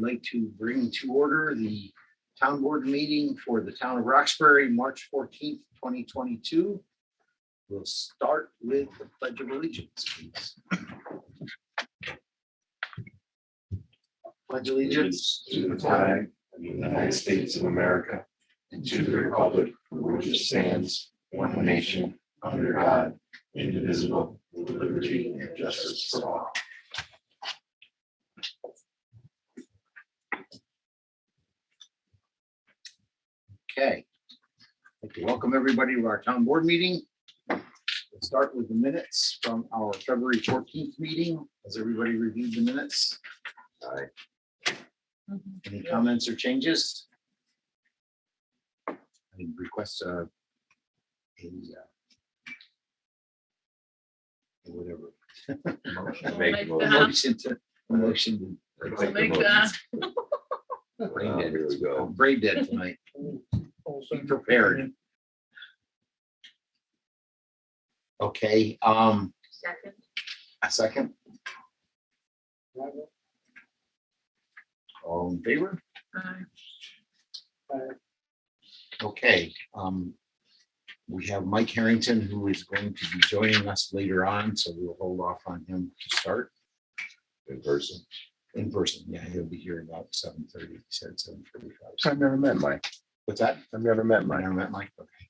would like to bring to order the town board meeting for the town of Roxbury, March 14th, 2022. We'll start with the Pledge of Allegiance, please. Pledge allegiance to the flag of the United States of America and to the republic for which it stands, one nation, under God, indivisible, with liberty and justice for all. Okay. I'd like to welcome everybody to our town board meeting. We'll start with the minutes from our February 14th meeting. Has everybody reviewed the minutes? Any comments or changes? I request whatever. Motion to brain dead. Here we go. Brain dead tonight. Be prepared. Okay, Second. a second. All in favor? Okay, we have Mike Harrington, who is going to be joining us later on, so we'll hold off on him to start. In person. In person, yeah, he'll be here about 7:30. He said 7:45. I've never met Mike. What's that? I've never met I Mike. never met Mike. Okay.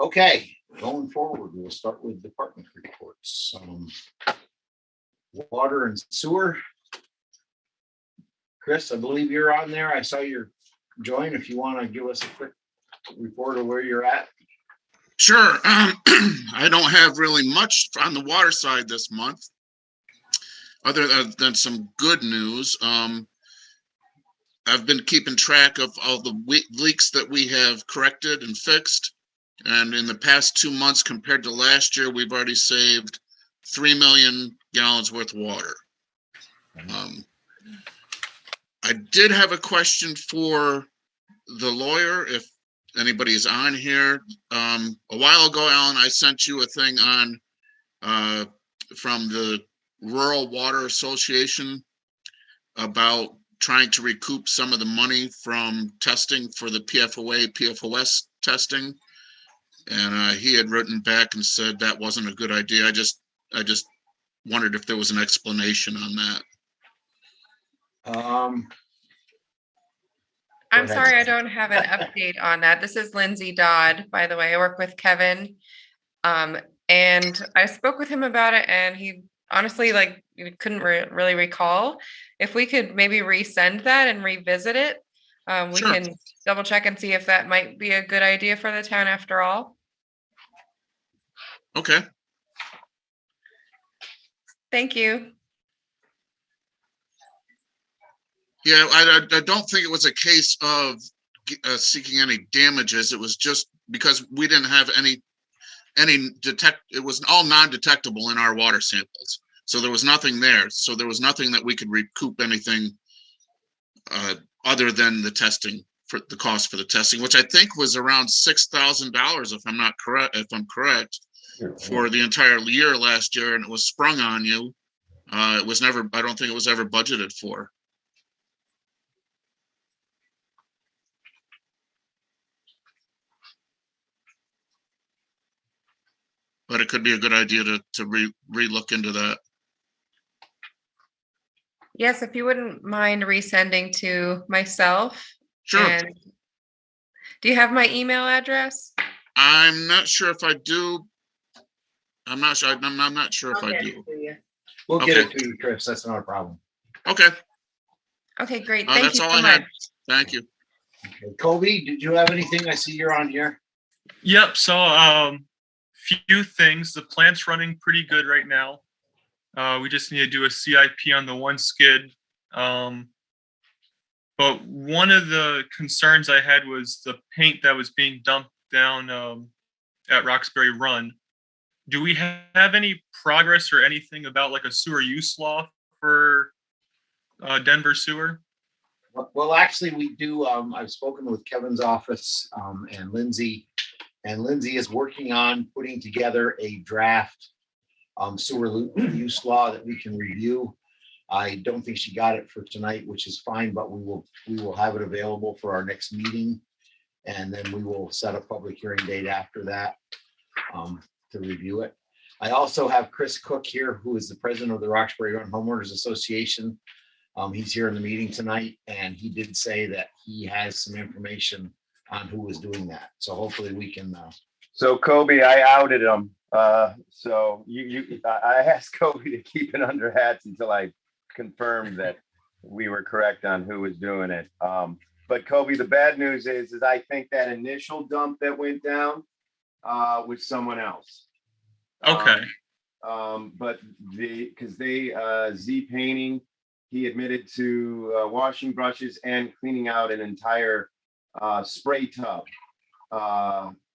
Okay, going forward, we'll start with department reports. Water and sewer. Chris, I believe you're on there. I saw your join. If you want to give us a quick report of where you're at. Sure. I don't have really much on the water side this month, other than some good news. I've been keeping track of all the leaks that we have corrected and fixed. And in the past 2 months compared to last year, we've already saved 3 million gallons worth of water. I did have a question for the lawyer, if anybody is on here. A while ago, Alan, I sent you a thing on from the Rural Water Association about trying to recoup some of the money from testing for the PFOA, PFOS testing. And he had written back and said that wasn't a good idea. I just wondered if there was an explanation on that. I'm sorry, I don't have an update on that. This is Lindsay Dodd, by the way. I work with Kevin. And I spoke with him about it, and he honestly couldn't really recall. If we could maybe resend that and revisit it, we Sure. can double check and see if that might be a good idea for the town after all. Okay. Thank you. Yeah, I don't think it was a case of seeking any damages. It was just because we didn't have any it was all non-detectable in our water samples. So there was nothing there. So there was nothing that we could recoup anything other than the testing, for the cost for the testing, which I think was around $6,000 if I'm correct, for the entire year last year, and it was sprung on you. It was never, I don't think it was ever budgeted for. But it could be a good idea to re-look into that. Yes, if you wouldn't mind resending to myself. Sure. And do you have my email address? I'm not sure if I do. I'm not sure. I'm not sure if I do. We'll get Okay. it to you, Chris. That's not a problem. Okay. Okay, great. Thank That's you all so I much. had. Thank you. Okay. Kobe, did you have anything? I see you're on here. Yep. So, few things. The plant's running pretty good right now. We just need to do a CIP on the one skid. But one of the concerns I had was the paint that was being dumped down at Roxbury Run. Do we have any progress or anything about like a sewer use law for Denver sewer? Well, actually, we do. I've spoken with Kevin's office and Lindsay is working on putting together a draft sewer use law that we can review. I don't think she got it for tonight, which is fine, but we will have it available for our next meeting. And then we will set a public hearing date after that to review it. I also have Chris Cook here, who is the president of the Roxbury Run Homeowners Association. He's here in the meeting tonight, and he did say that he has some information on who was doing that. So hopefully we can. So Kobe, I outed him. So I asked Kobe to keep it under hats until I confirmed that we were correct on who was doing it. But Kobe, the bad news is I think that initial dump that went down was someone else. Okay. But because Z painting, he admitted to washing brushes and cleaning out an entire spray tub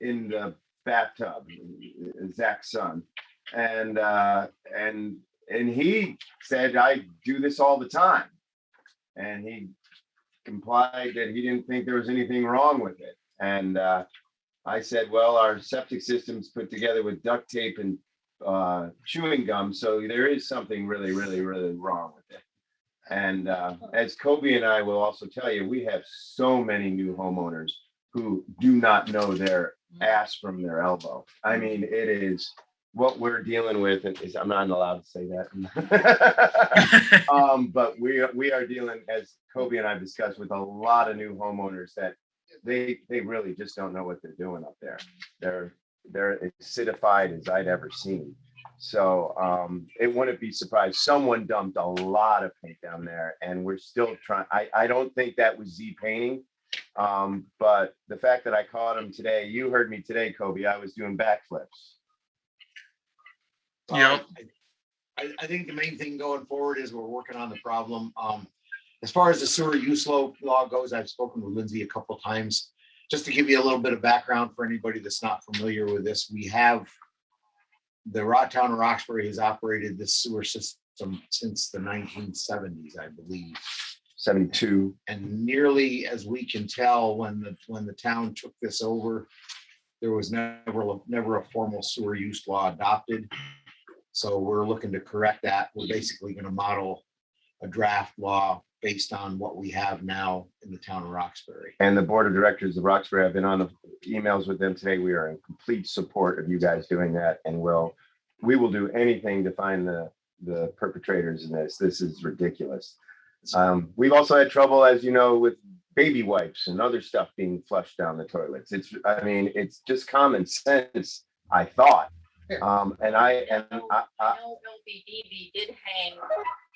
in the bathtub, Zach's son, and he said, I do this all the time, and he implied that he didn't think there was anything wrong with it. And I said, well, our septic system's put together with duct tape and chewing gum, so there is something really, really, really wrong with it. And as Kobe and I will also tell you, we have so many new homeowners who do not know their ass from their elbow. I mean, it is what we're dealing with. Is I'm not allowed to say that. But we are dealing, as Kobe and I discussed, with a lot of new homeowners that they really just don't know what they're doing up there. They're as acidified as I'd ever seen. So it wouldn't be surprised. Someone dumped a lot of paint down there, and we're still trying. I don't think that was Z painting. But the fact that I caught him today, you heard me today, Kobe, I was doing backflips. Yep. I think the main thing going forward is we're working on the problem. As far as the sewer use law goes, I've spoken with Lindsay a couple of times. Just to give you a little bit of background for anybody that's not familiar with this, we have the town of Roxbury has operated this sewer system since the 1970s, I believe. 72. And nearly as we can tell, when the town took this over, there was never a formal sewer use law adopted. So we're looking to correct that. We're basically going to model a draft law based on what we have now in the town of Roxbury. And the board of directors of Roxbury, I've been on the emails with them today. We are in complete support of you guys doing that, and we will do anything to find the perpetrators in this. This is ridiculous. We've also had trouble, as you know, with baby wipes and other stuff being flushed down the toilets. It's just common sense, I thought. And I know LBDB did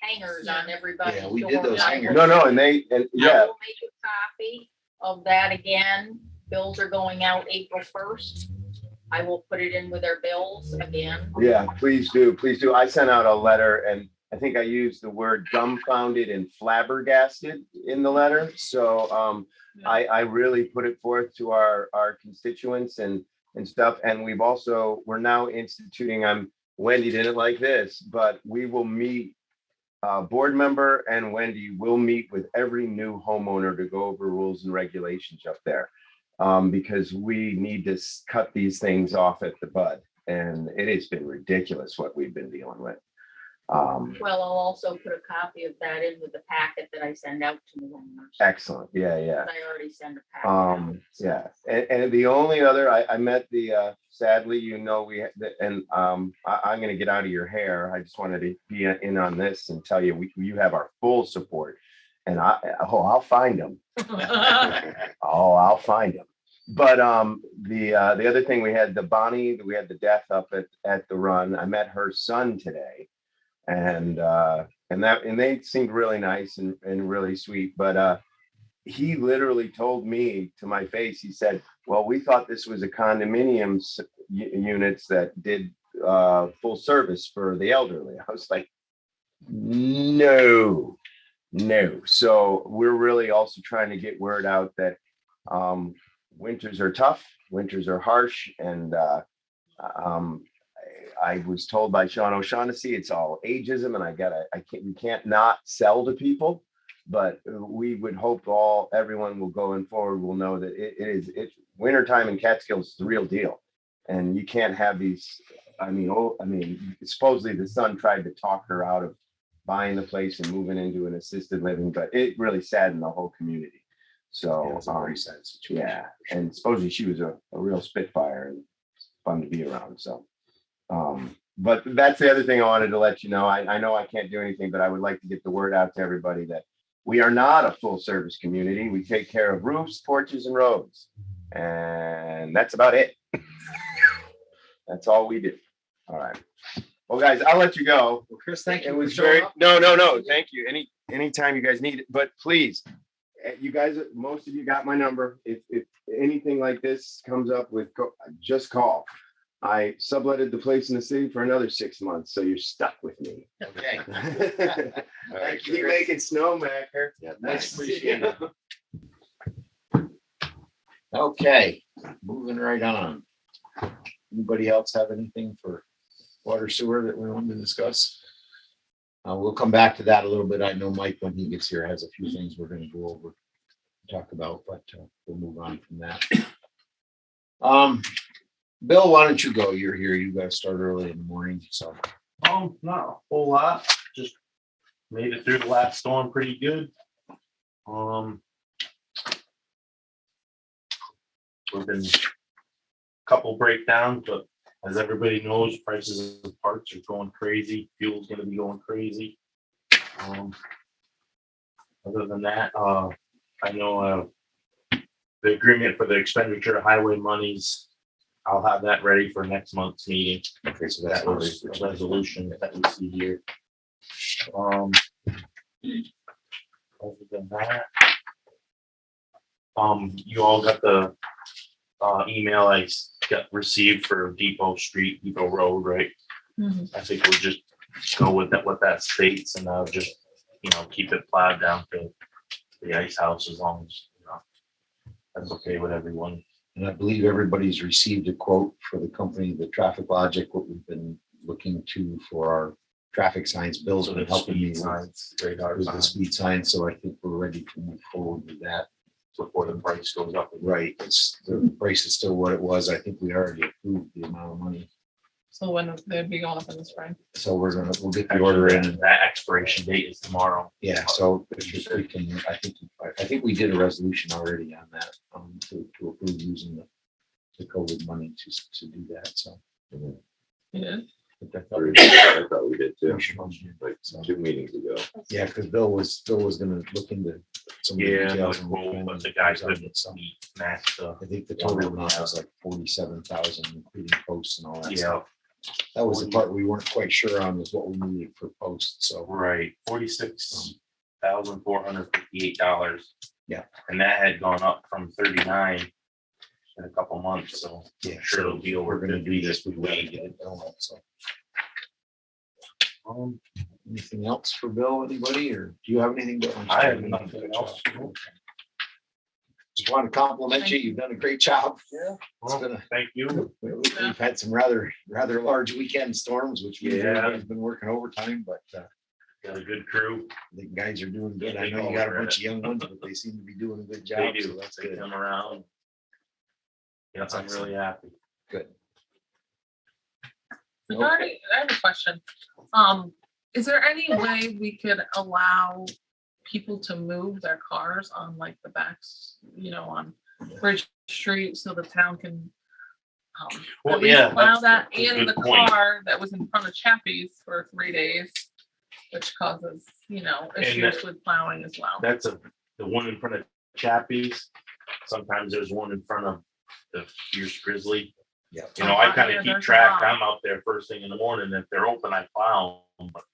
hangers on everybody. Yeah, we did those hangers. No, I will make a copy of that again. Bills are going out April 1st. I will put it in with their bills again. Yeah, please do. Please do. I sent out a letter, and I think I used the word dumbfounded and flabbergasted in the letter. So I really put it forth to our constituents and stuff. And we're now instituting, Wendy didn't like this, but we will meet, board member and Wendy will meet with every new homeowner to go over rules and regulations up there. Because we need to cut these things off at the bud. And it has been ridiculous what we've been dealing with. Well, I'll also put a copy of that in with the packet that I send out to the owners. Excellent. Yeah. I already send a packet out, so. Yeah. And the only other, I met sadly, I'm going to get out of your hair. I just wanted to be in on this and tell you, you have our full support. And I'll find them. I'll find them. But the other thing, we had the death up at the run. I met her son today, and they seemed really nice and really sweet. But he literally told me to my face, he said, well, we thought this was a condominium units that did full service for the elderly. I was like, no. So we're really also trying to get word out that winters are tough, winters are harsh, and I was told by Sean O'Shaughnessy it's all ageism, and we can't not sell to people, but we would hope everyone will going forward will know that it's wintertime in Catskills is the real deal, and you can't have these. Supposedly the son tried to talk her out of buying the place and moving into an assisted living, but it really saddened the whole community. So, It's a very sad situation. yeah, and supposedly she was a real spitfire and fun to be around, so. But that's the other thing I wanted to let you know. I know I can't do anything, but I would like to get the word out to everybody that we are not a full service community. We take care of roofs, porches, and roads. And that's about it. That's all we do. All right. Well, guys, I'll let you go. Well, Chris, thank you. It for was showing very, up. no, thank you. Anytime you guys need it, but please, you guys, most of you got my number. If anything like this comes up with, just call. I subletted the place in the city for another 6 months, so you're stuck with me. Okay. Thank you. You're making snowmaker. Yeah, Nice thanks. to see you. Okay, moving right on. Anybody else have anything for water sewer that we want to discuss? We'll come back to that a little bit. I know Mike, when he gets here, has a few things we're gonna go over, talk about, but we'll move on from that. Bill, why don't you go? You're here. You gotta start early in the morning, so. Not a whole lot, just made it through the last storm pretty good. We've been a couple breakdowns, but as everybody knows, prices of parts are going crazy, fuel's gonna be going crazy. Other than that, I know the agreement for the expenditure of highway monies, I'll have that ready for next month's meeting. Okay, so That was a resolution that we see here. Other than that, you all got the email I got received for Depot Street, Depot Road, right? I think we'll just go with that, what that states, and I'll just, keep it plowed down to the ice house as long as, that's okay with everyone. And I believe everybody's received a quote for the company, the Traffic Logic, what we've been looking to for our traffic signs. Bill's So been the helping me speed signs, radar with the signs, speed signs, so I think we're ready to move forward with that. before the price goes up. Right, the price is still what it was. I think we already approved the amount of money. So when they'd be going up in the spring. So we'll get the order in. And that expiration date is tomorrow. Yeah, so if we can, I think we did a resolution already on that, to approve using the COVID money to do that, so. Yeah. I thought we- I thought we did too, we should- like 2 meetings ago. Yeah, because Bill was gonna look into some of the Yeah, details. no, and but the guy on it, couldn't so. match the, I think the total amount was like 47,000, including posts and all that yeah, stuff. That was the part we weren't quite sure on, was what we needed for posts, so. right, $46,458. Yeah. And that had gone up from 39 in a couple months, so Yeah, I'm sure it'll be over. we're gonna do 50 this, we gotta week. get it going, so. Anything else for Bill, anybody, or do you have anything? Bill? I have nothing else. Just want to compliment you, you've done a great job. Yeah. Well, thank you. We've had some rather large weekend storms, which Yeah. we've been working overtime, but Got a good crew. the guys are doing good. Yeah, I they know you go got a over bunch it. of young ones, but they seem to be doing a good They job, so do. that's They good. come around. Yes, I'm really happy. Good. Regarding, I have a question. Is there any way we could allow people to move their cars on like the backs, on Bridge Street so the town can Well, at least yeah, plow that's that a in good the point. car that was in front of Chappie's for 3 days, which causes, issues with plowing as well. That's the one in front of Chappie's. Sometimes there's one in front of the Fierce Grizzly. Yeah. I kind Yeah, of keep there's a track. lot. I'm out there first thing in the morning. If they're open, I plow 'em. But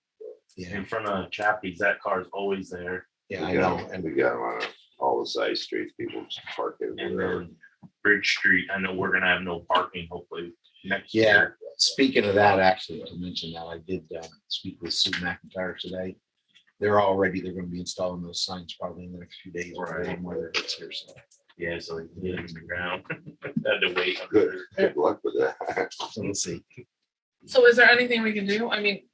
Yeah, in front of Chappie's, that car's always there. yeah, I We got know. 'em, and we got them on all the side streets, people just park it And wherever. then Bridge Street, I know we're gonna have no parking hopefully next Yeah, year. speaking of that, actually, to mention that, I did speak with Sue McIntyre today. They're gonna be installing those signs probably in the next few days, Right. whether it's here, so. Yeah, so they can get it in the ground. Had to wait. Good, good luck with that. So we'll see. So is there anything we can do? I mean,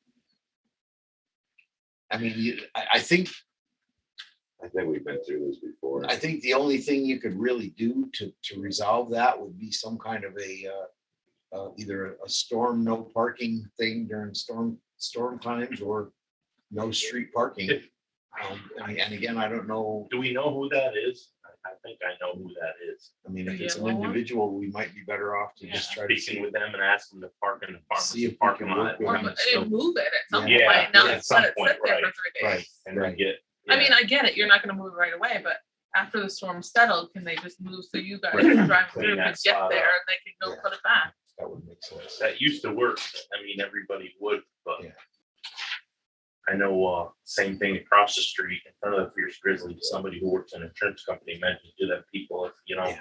I think I think we've been through this before. the only thing you could really do to resolve that would be some kind of either a storm, no parking thing during storm times, or no street parking. And again, I don't know, Do we know who that is? I think I know who that is. I mean, if The it's an yellow one? individual, we might be better off to just try to Speaking see. with them and ask them to park in the See if we parking can lot. work with Or them. move it at some Yeah, point, not yeah, at let some it point, sit there for right, 3 Right. days. And then get. I mean, I get it, you're not gonna move it right away, but after the storm settled, can they just move so you guys Right. can drive Clean through that and get spot there up. and they can go Yeah. put it back? That would make sense. That used to work. I mean, everybody would, but. Yeah. I know, same thing across the street in front of the Fierce Grizzly, somebody who works in an insurance company mentioned to that people, if, Yeah.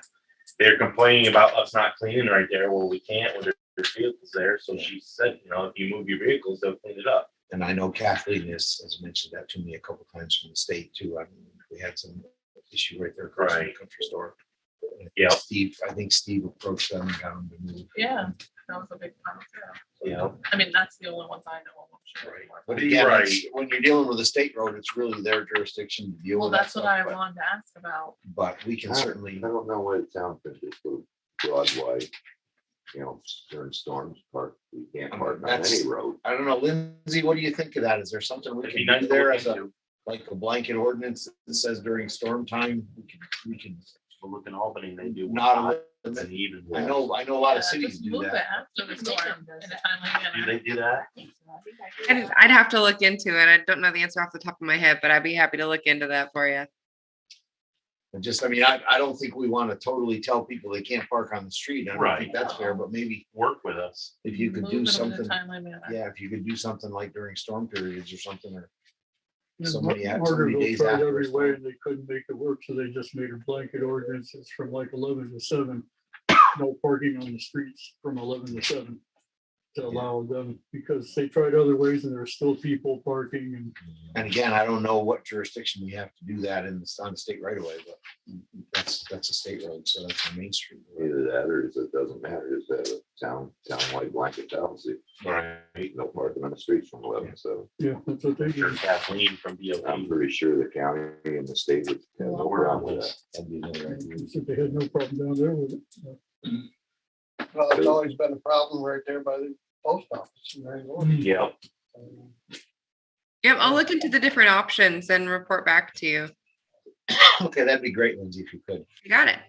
they're complaining about us not cleaning right there. Well, we can't when there's vehicles there. So she said, if you move your vehicles, they'll clean it up. And I know Kathleen has mentioned that to me a couple times from the state too. I mean, we had some issue right there across from the Right. country store. Yeah. I think Steve approached them and got them to move. Yeah, that was a big problem, too. Yeah. I mean, that's the only ones I know of, I'm sure. Right. But You're again, right. when you're dealing with a state road, it's really their jurisdiction to deal Well, with that that's what stuff, I but- wanted to ask about. But we can I certainly, don't know why the town could just go Broadway, during storms, park, you can't park on That's- any road. I don't know, Lindsay, what do you think of that? Is there something we It'd can be nice do to there look as a, into. like a blanket ordinance that says during storm time, we can We'll look in Albany, they do. not. And even. I know a lot of Yeah, cities just do move it that. after the storm in a timely Do manner. they do that? I'd have to look into it. I don't know the answer off the top of my head, but I'd be happy to look into that for you. And just, I mean, I don't think we want to totally tell people they can't park on the street. I don't Right. think that's fair, but maybe Work with us. if you could Move do it in a something, timely manner. yeah, if you could do something like during storm periods or something, or Yeah, so many Margaretville days tried after. a every storm. way and they couldn't make it work, so they just made a blanket ordinances from like 11 to 7. No parking on the streets from 11 to 7 to allow them, because they tried other ways and there's still people parking and And again, I don't know what jurisdiction we have to do that on the state right away, but that's a state road, so that's a main street. Either that or it doesn't matter, is that a townwide blanket policy, Right. no parking on the streets from 11, so yeah, that's what they Or do. Kathleen from I'm DOT. pretty sure the county and the state would have no problem with that. That'd be another idea. So they had no problem down there with it. Well, it's always been a problem right there by the post office. in Mary Louise. Yeah. Yep, I'll look into the different options and report back to you. Okay, that'd be great, Lindsay, if you could. You got it.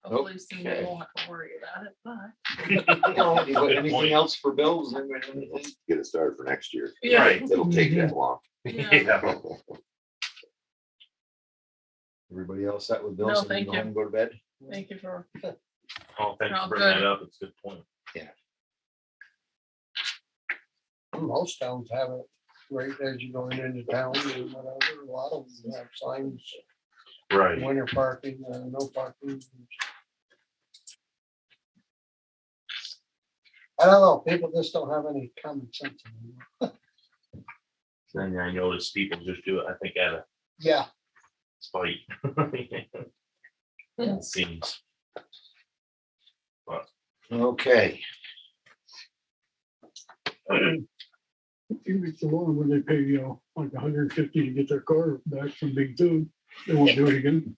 Hopefully soon we won't have to worry about it, but. Anything else for bills? Anybody have anything? Get it started for next year. Yeah. Right. It'll take that long. Yeah. Everybody else set with bills? No, so we thank go you. home and go to bed? Thank you for, Oh, thanks Oh, for bringing that good. up. It's a good point. Most towns have it right as you're going into town and whatever. A lot of them have signs, Right. winter parking, no parking. I don't know, people just don't have any common sense anymore. Then I notice people just do it, I think, out of Yeah, spite. It seems. Okay, A few weeks along when they pay, like 150 to get their car back from being towed, they won't do it again.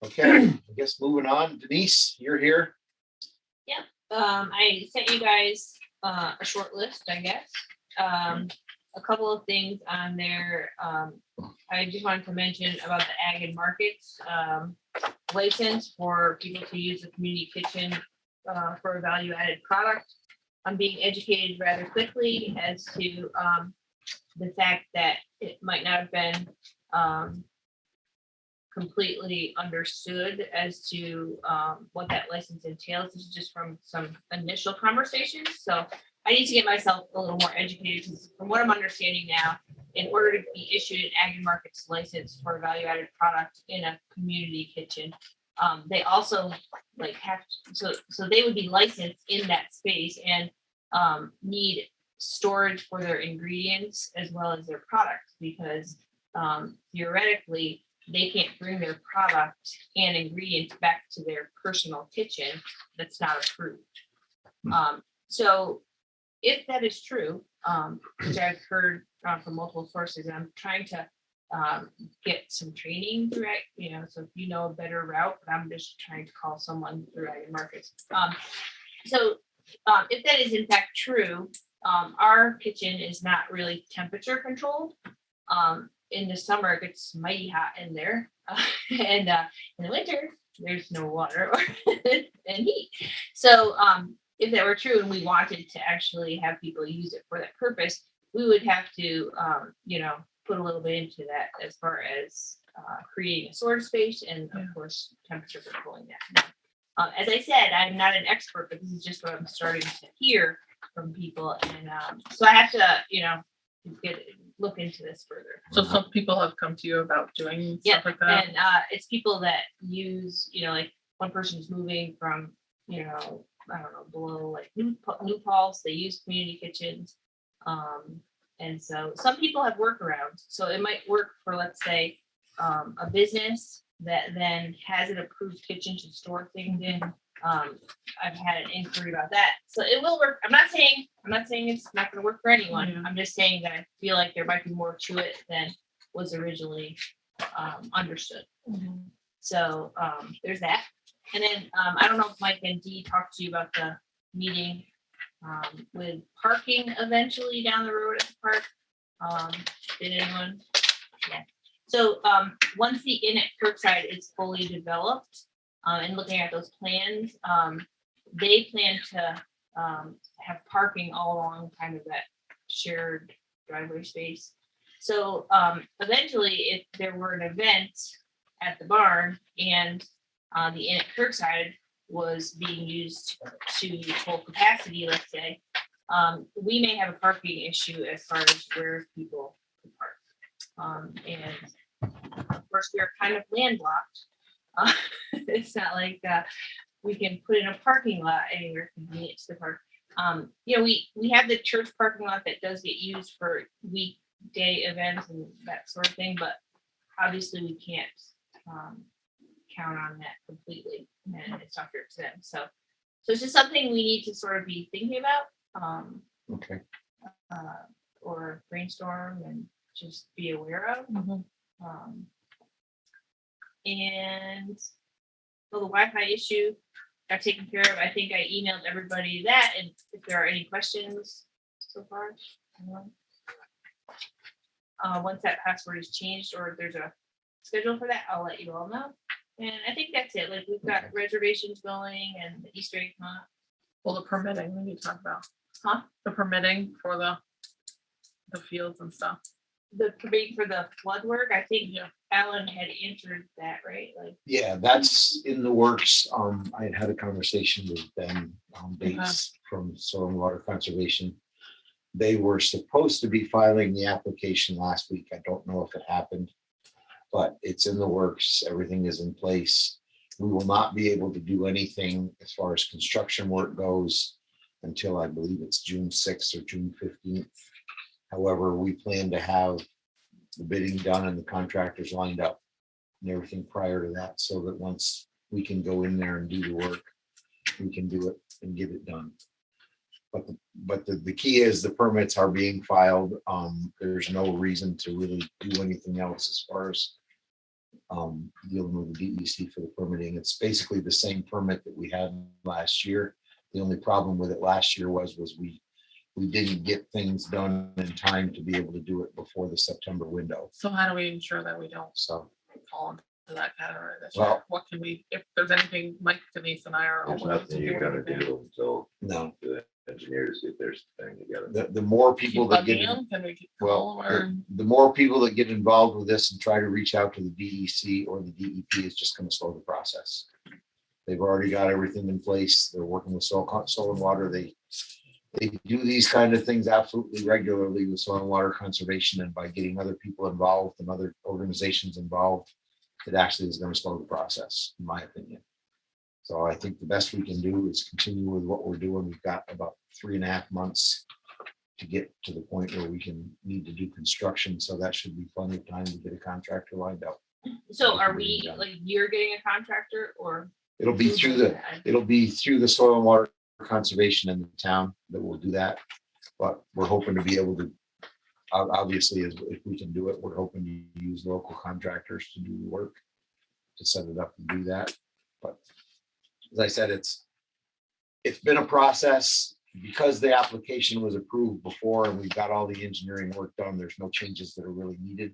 okay, I guess moving on. Denise, you're here. I sent you guys a short list, I guess. A couple of things on there. I just wanted to mention about the ag and markets license for people to use the community kitchen for a value added product. I'm being educated rather quickly as to the fact that it might not have been completely understood as to what that license entails. This is just from some initial conversations. So I need to get myself a little more educated, because from what I'm understanding now, in order to be issued an ag and markets license for a value added product in a community kitchen, they also like have, so they would be licensed in that space and need storage for their ingredients as well as their products, because theoretically, they can't bring their product and ingredients back to their personal kitchen that's not approved. So if that is true, which I've heard from multiple sources, and I'm trying to get some training through it, so if you know a better route, but I'm just trying to call someone through Ag and Markets. So if that is in fact true, our kitchen is not really temperature controlled. In the summer, it gets mighty hot in there. And in the winter, there's no water and heat. So if that were true and we wanted to actually have people use it for that purpose, we would have to, put a little bit into that as far as creating a storage space and of course, temperature controlling that. As I said, I'm not an expert, but this is just what I'm starting to hear from people. And so I have to, look into this further. So some people have come to you about doing Yeah, stuff like that. and it's people that use, like one person's moving from, I don't know, below like New Paltz, they use community kitchens. And so some people have workarounds. So it might work for, let's say, a business that then has an approved kitchen to store things in. I've had an inquiry about that. So it will work. I'm not saying it's not gonna work for anyone. Yeah. I'm just saying that I feel like there might be more to it than was originally understood. So there's that. And then I don't know if Mike and Dee talked to you about the meeting with parking eventually down the road at the park. Did anyone? Yeah. So once the inn at Kirkside is fully developed, and looking at those plans, they plan to have parking all along kind of that shared driveway space. So eventually, if there were an event at the barn and the inn at Kirkside was being used to full capacity, let's say, we may have a parking issue as far as where people can park. And of course, we're kind of landlocked. It's not like we can put in a parking lot anywhere convenient to the park. We have the church parking lot that does get used for weekday events and that sort of thing, but obviously we can't count on that completely, and it's not fair to them. So it's just something we need to sort of be thinking about, Okay. or brainstorm and just be aware of. And the Wi-Fi issue got taken care of. I think I emailed everybody that, and if there are any questions so far. Once that password is changed or if there's a schedule for that, I'll let you all know. And I think that's it. Like we've got reservations going and the Easter egg hunt. Well, the permitting we need to talk about. Huh? The permitting for the fields and stuff. The permitting for the flood work, I think Yeah. Alan had answered that, right? Like, Yeah, that's in the works. I had had a conversation with Ben Bates from Soil and Water Conservation. They were supposed to be filing the application last week. I don't know if it happened, but it's in the works. Everything is in place. We will not be able to do anything as far as construction work goes until I believe it's June 6th or June 15th. However, we plan to have the bidding done and the contractors lined up and everything prior to that, so that once we can go in there and do the work, we can do it and get it done. But the key is the permits are being filed. There's no reason to really do anything else as far as dealing with the DEC for the permitting. It's basically the same permit that we had last year. The only problem with it last year was we didn't get things done in time to be able to do it before the September window. So how do we ensure that we don't So, fall into that category this Well- year? What can we, if there's anything, Mike, Denise and I are. There's willing to nothing you gotta anything. do until no, the engineers get their thing together. the more people Keep that bugging get, them? Can we keep well, call or? the more people that get involved with this and try to reach out to the DEC or the DEP is just gonna slow the process. They've already got everything in place. They're working with soil and water. They do these kind of things absolutely regularly with soil and water conservation, and by getting other people involved and other organizations involved, it actually is going to slow the process, in my opinion. So I think the best we can do is continue with what we're doing. We've got about 3.5 months to get to the point where we need to do construction. So that should be plenty of time to get a contractor lined up. so are we, like, you're getting a contractor or? It'll be through the soil and water conservation in the town that will do that. But we're hoping to be able to, obviously, if we can do it, we're hoping to use local contractors to do the work, to set it up and do that. But as I said, it's been a process because the application was approved before and we've got all the engineering work done. There's no changes that are really needed.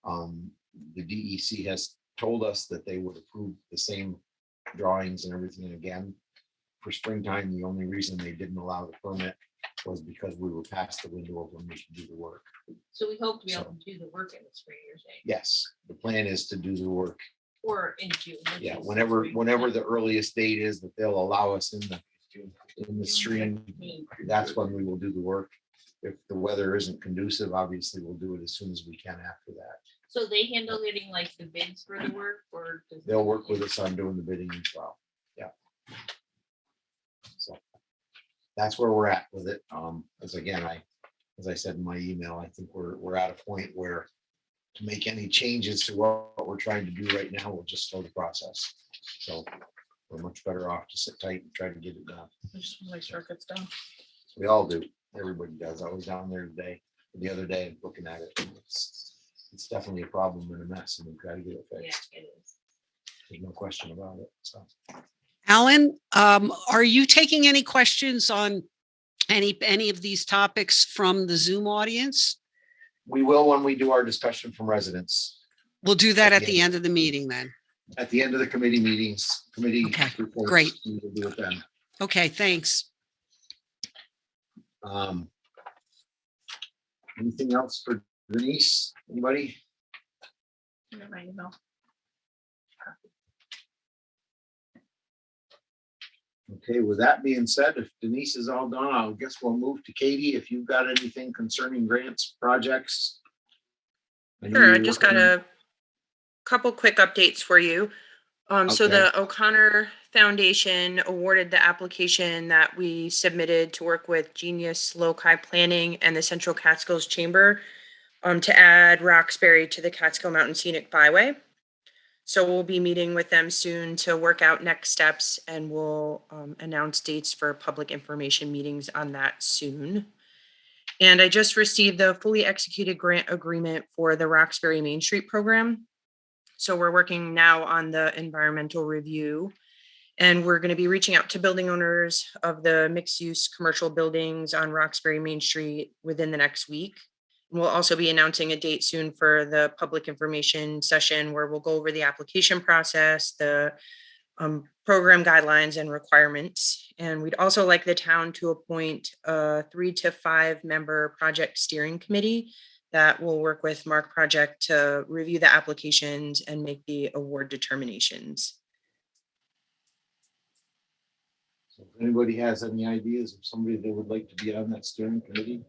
The DEC has told us that they would approve the same drawings and everything again for springtime. The only reason they didn't allow the permit was because we were past the window of when we could do the work. So we hope to be able to do the work in the spring, you're saying, Yes, the plan is to do the work. or in June. which Yeah, is whenever spring. the earliest date is that they'll allow us in the stream, that's when we will do the work. If the weather isn't conducive, obviously we'll do it as soon as we can after that. So they handle getting like the bids for the work, or? does- They'll work with us on doing the bidding as well. Yeah. So that's where we're at with it. As I said in my email, I think we're at a point where to make any changes to what we're trying to do right now will just slow the process. So we're much better off to sit tight and try to get it done. I just want to make sure it gets done. We all do. Everybody does. I was down there the other day, looking at it. It's definitely a problem and a mess, and we've got to get it Yeah, fixed. it is. There's no question about it. So Alan, are you taking any questions on any of these topics from the Zoom audience? we will when we do our discussion from residents We'll do that at the end of the meeting then. at the end of the committee meetings, committee. Okay, reports, great. We will do it then. Okay, thanks. Anything else for Denise? Anybody? You got my email. Okay, with that being said, if Denise is all done, I guess we'll move to Katie. If you've got anything concerning grants, projects. know Sure, I you're just got working- a couple quick updates for you. So Okay. the O'Connor Foundation awarded the application that we submitted to work with Genius Loci Planning and the Central Catskills Chamber to add Roxbury to the Catskill Mountain Scenic Byway. So we'll be meeting with them soon to work out next steps, and we'll announce dates for public information meetings on that soon. And I just received the fully executed grant agreement for the Roxbury Main Street program. So we're working now on the environmental review, and we're going to be reaching out to building owners of the mixed-use commercial buildings on Roxbury Main Street within the next week. We'll also be announcing a date soon for the public information session where we'll go over the application process, the program guidelines and requirements. And we'd also like the town to appoint a 3 to 5 member project steering committee that will work with Mark Project to review the applications and make the award determinations. So if anybody has any ideas of somebody that would like to be on that steering committee,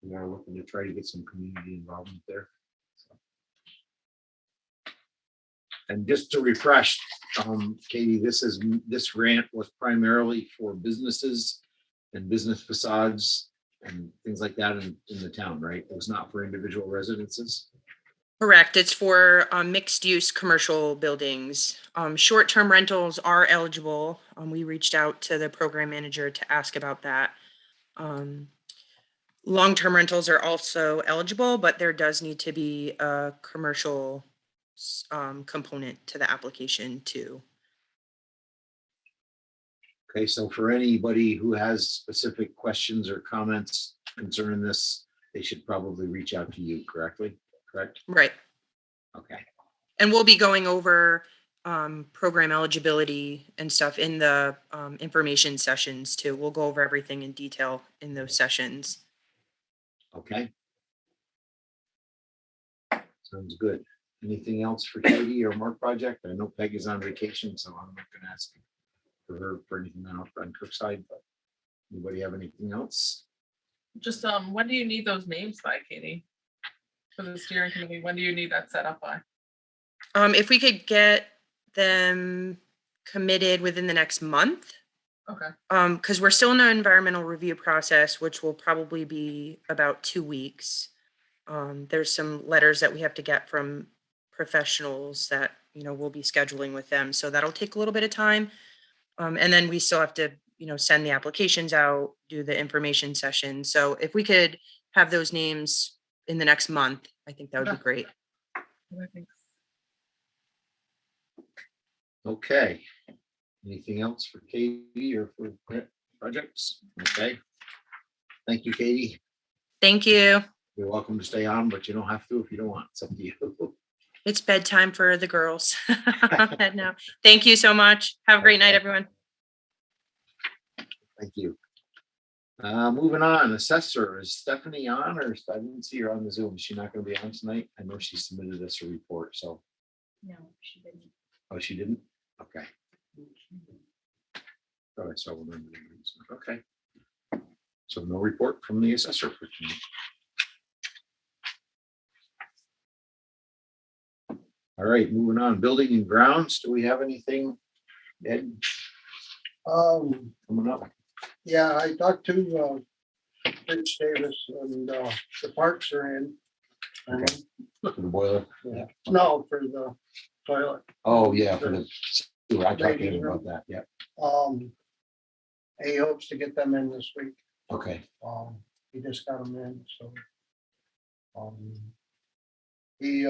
we are looking to try to get some community involvement there. So. And just to refresh, Katie, this grant was primarily for businesses and business facades and things like that in the town, right? It was not for individual residences. Correct. It's for mixed-use commercial buildings. Short-term rentals are eligible. We reached out to the program manager to ask about that. Long-term rentals are also eligible, but there does need to be a commercial component to the application too. Okay, so for anybody who has specific questions or comments concerning this, they should probably reach out to you, correct? Right. Okay. And we'll be going over program eligibility and stuff in the information sessions too. We'll go over everything in detail in those sessions. Okay. Sounds good. Anything else for Katie or Mark Project? I know Peg is on vacation, so I'm not gonna ask for her for anything else on Kirkside, but anybody have anything else? Just, when do you need those names by, Katie? For the steering committee, when do you need that set up by? If we could get them committed within the next month, Okay, because we're still in the environmental review process, which will probably be about 2 weeks. There's some letters that we have to get from professionals that, we'll be scheduling with them. So that'll take a little bit of time. And then we still have to, send the applications out, do the information session. So if we could have those names in the next month, I think that would be Okay. great. I think Okay. Anything else for Katie or for grant projects? Okay. Thank you, Katie. Thank you. You're welcome to stay on, but you don't have to if you don't want. It's up to you. It's bedtime for the girls. No, thank you so much. Have a great night, everyone. Thank you. Moving on, assessor, is Stephanie on, or I didn't see her on the Zoom? Is she not gonna be on tonight? I know she submitted us a report, so, No, she didn't. oh, she didn't? Okay. Thought I saw one. on the- Okay. So no report from the assessor for tonight. All right, moving on, building and grounds, do we have anything, Ed, coming up? Yeah, I talked to Rich Davis and the parks are in. Okay. For the boiler? No, for the toilet. Oh, yeah, for the sewer. I talked to him about that, yeah, He hopes to get them in this week. okay. He just got them in, so. He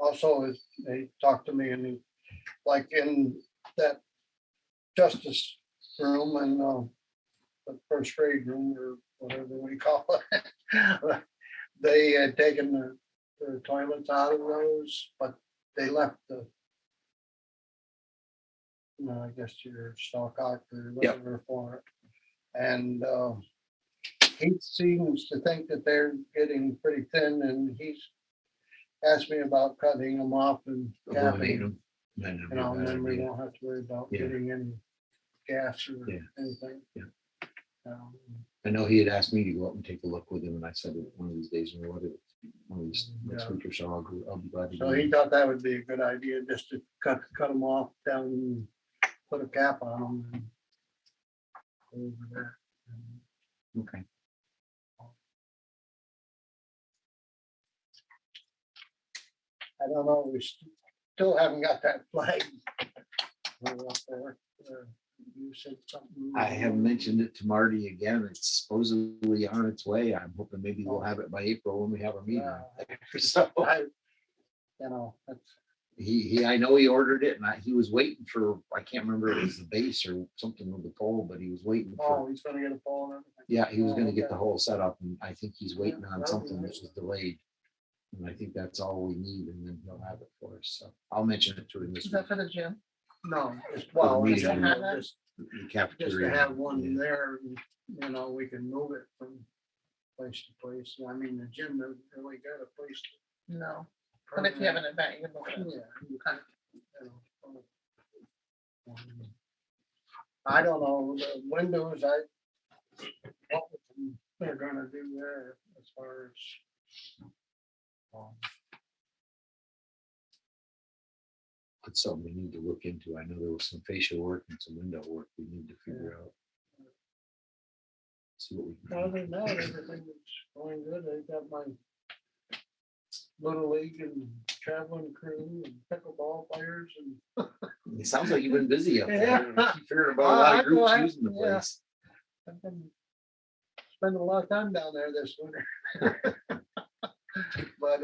also is, they talked to me and he, like in that justice room and the first grade room or whatever we call it. They had taken the toilets out of those, but they left the, I guess your stockout or whatever for it. And he seems to think that they're getting pretty thin and he's asked me about cutting them off and Eliminate capping, them. and then we won't have to worry about Yeah. getting any gas or Yeah. anything. Yeah. Um, I know he had asked me to go up and take a look with him, and I said that one of these days, or whatever, one of these next Yeah. week or so, I'll be glad to. So do he it. thought that would be a good idea, just to cut them off down and put a cap on them. And over there. Okay. I don't know, we still haven't got that flag. Up there. You said something. I have mentioned it to Marty again. It's supposedly on its way. I'm hoping maybe we'll have it by April when we have a meeting. So That's. I know he ordered it, and he was waiting for, I can't remember if it was the base or something with the pole, but he was waiting Oh, for, he's gonna get a pole and everything. yeah, he was gonna Oh, get the okay. whole setup, and I think he's waiting on that'd be something that nice. was delayed. And I think that's all we need, and then he'll have it for us. So I'll mention it to him this Is week. that for the gym? No, just, For the well, meeting just room. just The to cafeteria. have one Yeah. there, we can move it from place to place. I mean, the gym doesn't really got a place. No, but if you have an event, you can look at it. Yeah. You kind of, I don't know, the windows, they're gonna do there as far as. It's something we need to look into. I know there was some facial work and some window work we need to figure out. See what we can Other than that, everything is going good. I got my little league and traveling crew and pickleball players and. do. It sounds like you've been busy up there. Yeah. I keep hearing about a lot I of know, groups I- using the yeah. place. I've been spending a lot of time down there this winter. But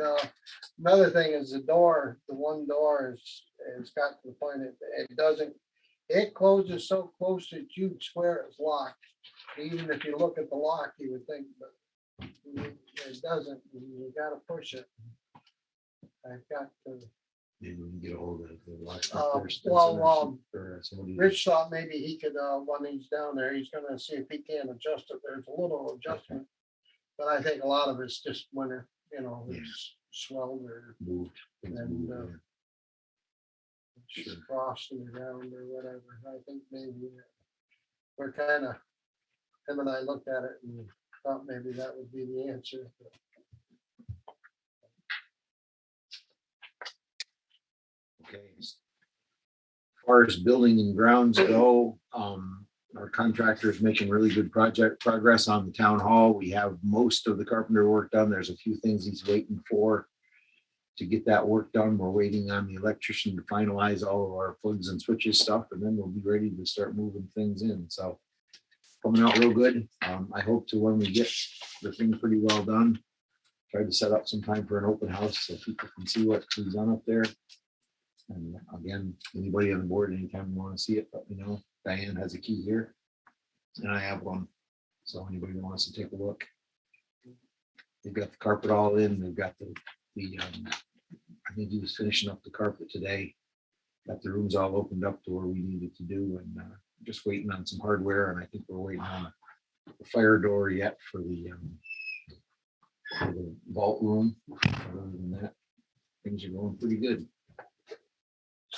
another thing is the door, the one door is got to the point it closes so close that you'd swear it's locked. Even if you look at the lock, you would think, but it doesn't. You gotta push it. I've got to. Maybe we can get a hold of the locksmith Uh, or well, or somebody. Rich thought maybe he could, when he's down there, he's gonna see if he can adjust it. There's a little adjustment. But I think a lot of it's just winter, it's swelled or Moved. things and, moved, uh, yeah. Sure. frost in the ground or whatever. I think maybe we're kind of, him and I looked at it and thought maybe that would be the answer. Okay. As far as building and grounds go, our contractor is making really good progress on the town hall. We have most of the carpenter work done. There's a few things he's waiting for to get that work done. We're waiting on the electrician to finalize all of our plugs and switches stuff, and then we'll be ready to start moving things in. So coming out real good. I hope to, when we get the thing pretty well done, try to set up some time for an open house so people can see what we've done up there. And again, anybody on the board, anytime you want to see it, let me know. Diane has a key here. And I have one. So anybody who wants to take a look. They've got the carpet all in. They've got I think he was finishing up the carpet today. Got the rooms all opened up to where we needed to do, and just waiting on some hardware. And I think we're waiting on the fire door yet for the vault room. Other than that, things are going pretty good.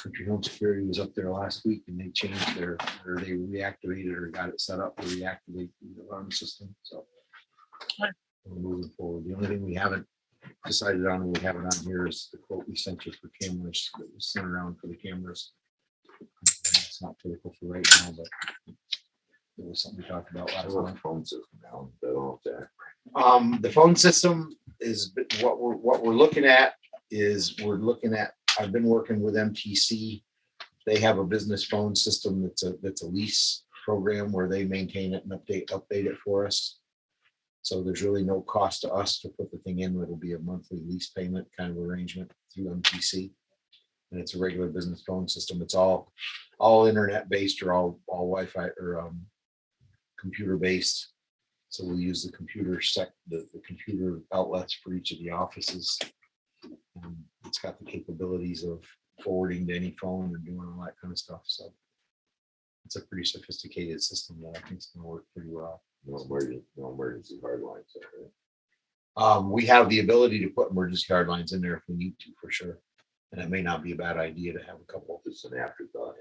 Country Home Security was up there last week, and they changed or they reactivated or got it set up to reactivate the alarm system. So we're moving forward. The only thing we haven't decided on, and we have it on here, is the quote we sent you for cameras that was sent around for the cameras. It's not critical for right now, but it was something we talked about last time. Phone system now. They don't have that. The phone system is what we're looking at I've been working with MTC. They have a business phone system that's a lease program where they maintain it and update it for us. So there's really no cost to us to put the thing in. It'll be a monthly lease payment kind of arrangement through MTC. And it's a regular business phone system. It's all internet based or all Wi-Fi or computer based. So we'll use the computer the computer outlets for each of the offices. It's got the capabilities of forwarding to any phone and doing all that kind of stuff. So it's a pretty sophisticated system that I think is going to work pretty well. No emergency hard lines. We have the ability to put emergency hard lines in there if we need to, for sure. And it may not be a bad idea to have a couple. It's an afterthought,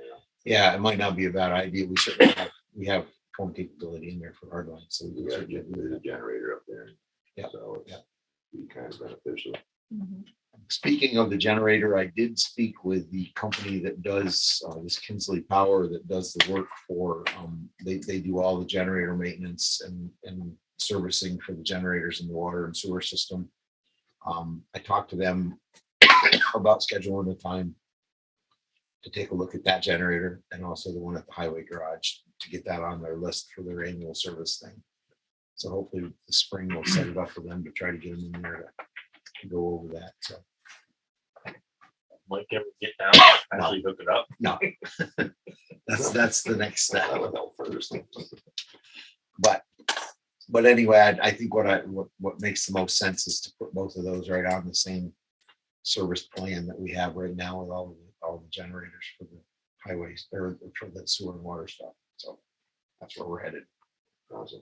Yeah, it might not be a bad idea. We certainly have phone capability in there for hard lines. So we Yeah, certainly there's a generator up there. Yeah. So it's be kind of beneficial. Speaking of the generator, I did speak with the company that does this Kinsley Power that does the work for, they do all the generator maintenance and servicing for the generators in the water and sewer system. I talked to them about scheduling a time to take a look at that generator and also the one at the highway garage to get that on their list for their annual service thing. So hopefully the spring will set it up for them to try to get them in there to go over that. So Might ever get down, and actually hook it up. no, that's the next step. That would help first. But anyway, I think what makes the most sense is to put both of those right on the same service plan that we have right now with all the generators for the highways or for the sewer and water stuff. So that's where we're headed. Awesome.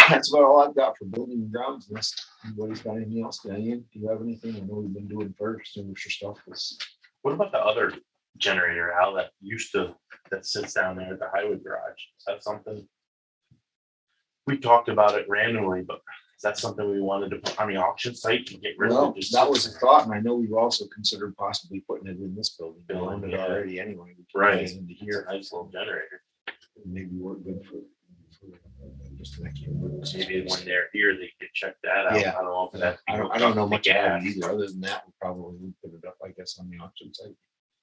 That's about all I've got for building and grounds. Unless anybody's got anything else, Diane, do you have anything? I know we've been doing fire extinguisher stuff. What about the other generator, Al, that sits down there at the highway garage? Is that something? We talked about it randomly, but is that something we wanted to put on the auction site and get rid Well, of? It? that was a thought, and I know we've also considered possibly putting it in this building. We owned it Yeah. already anyway. We can Right. get it into It's a here. nice little generator. Maybe work good for just an extra emergency. Maybe when they're here, they could check that out. Yeah. I don't know if that. I don't know much about it gas. either. Other than that, we probably would put it up, I guess, on the auction site.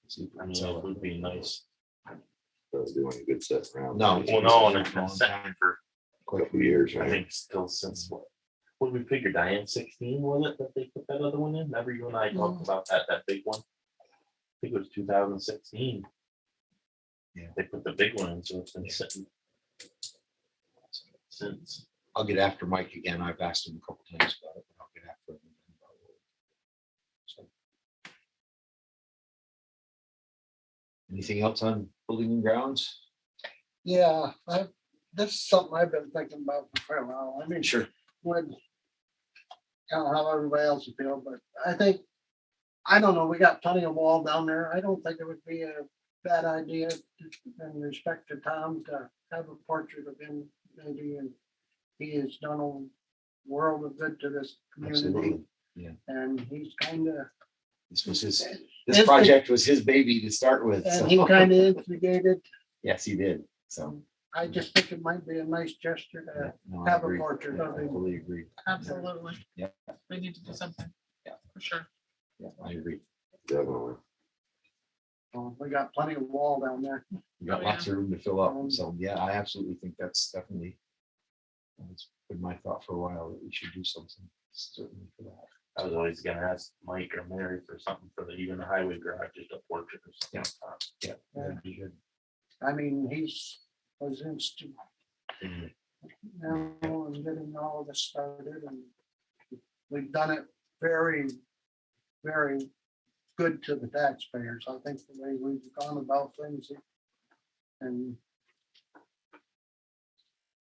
See if we I can mean, sell it would be nice. Doesn't do any good stuff around. No. Well, no, and it's Long been set time. for, Quite a few years, I right? think, still since what did we figure, Diane, 16, was it, that they put that other one in? Remember you and I talked about that big one? I think it was 2016. Yeah. They put the big one in, so it's been sitting since. I'll get after Mike again. I've asked him a couple times about it, but I'll get after him. Again about it. So. Anything else on building and grounds? Yeah, this is something I've been thinking about for quite a while. I mean, Sure. would kind of how everybody else would feel, but I don't know, we got plenty of wall down there. I don't think it would be a bad idea in respect to Tom to have a portrait of him maybe, and he has done a world of good to this community. Absolutely. Yeah. And he's kind of, This project was his baby to start with. and so. he kind of instigated. Yes, he did. So. I just think it might be a nice gesture yeah, to no, I have a agree. portrait Yeah, of I him. fully agree. Absolutely. Yeah. We need to do something. Yeah. For sure. Yeah, I agree. Definitely. We got plenty of wall down there. We got Oh, lots of room to fill up. So yeah, I absolutely think that's definitely. It's been my thought for a while that we should do something certainly for that. I was always gonna ask Mike or Mary for something for the, even the highway garage, just a portrait or something. Yeah, that'd be good. I mean, was instant. Mhm. Now, and getting all this started, and we've done it very, very good to the taxpayers. I think the way we've gone about things and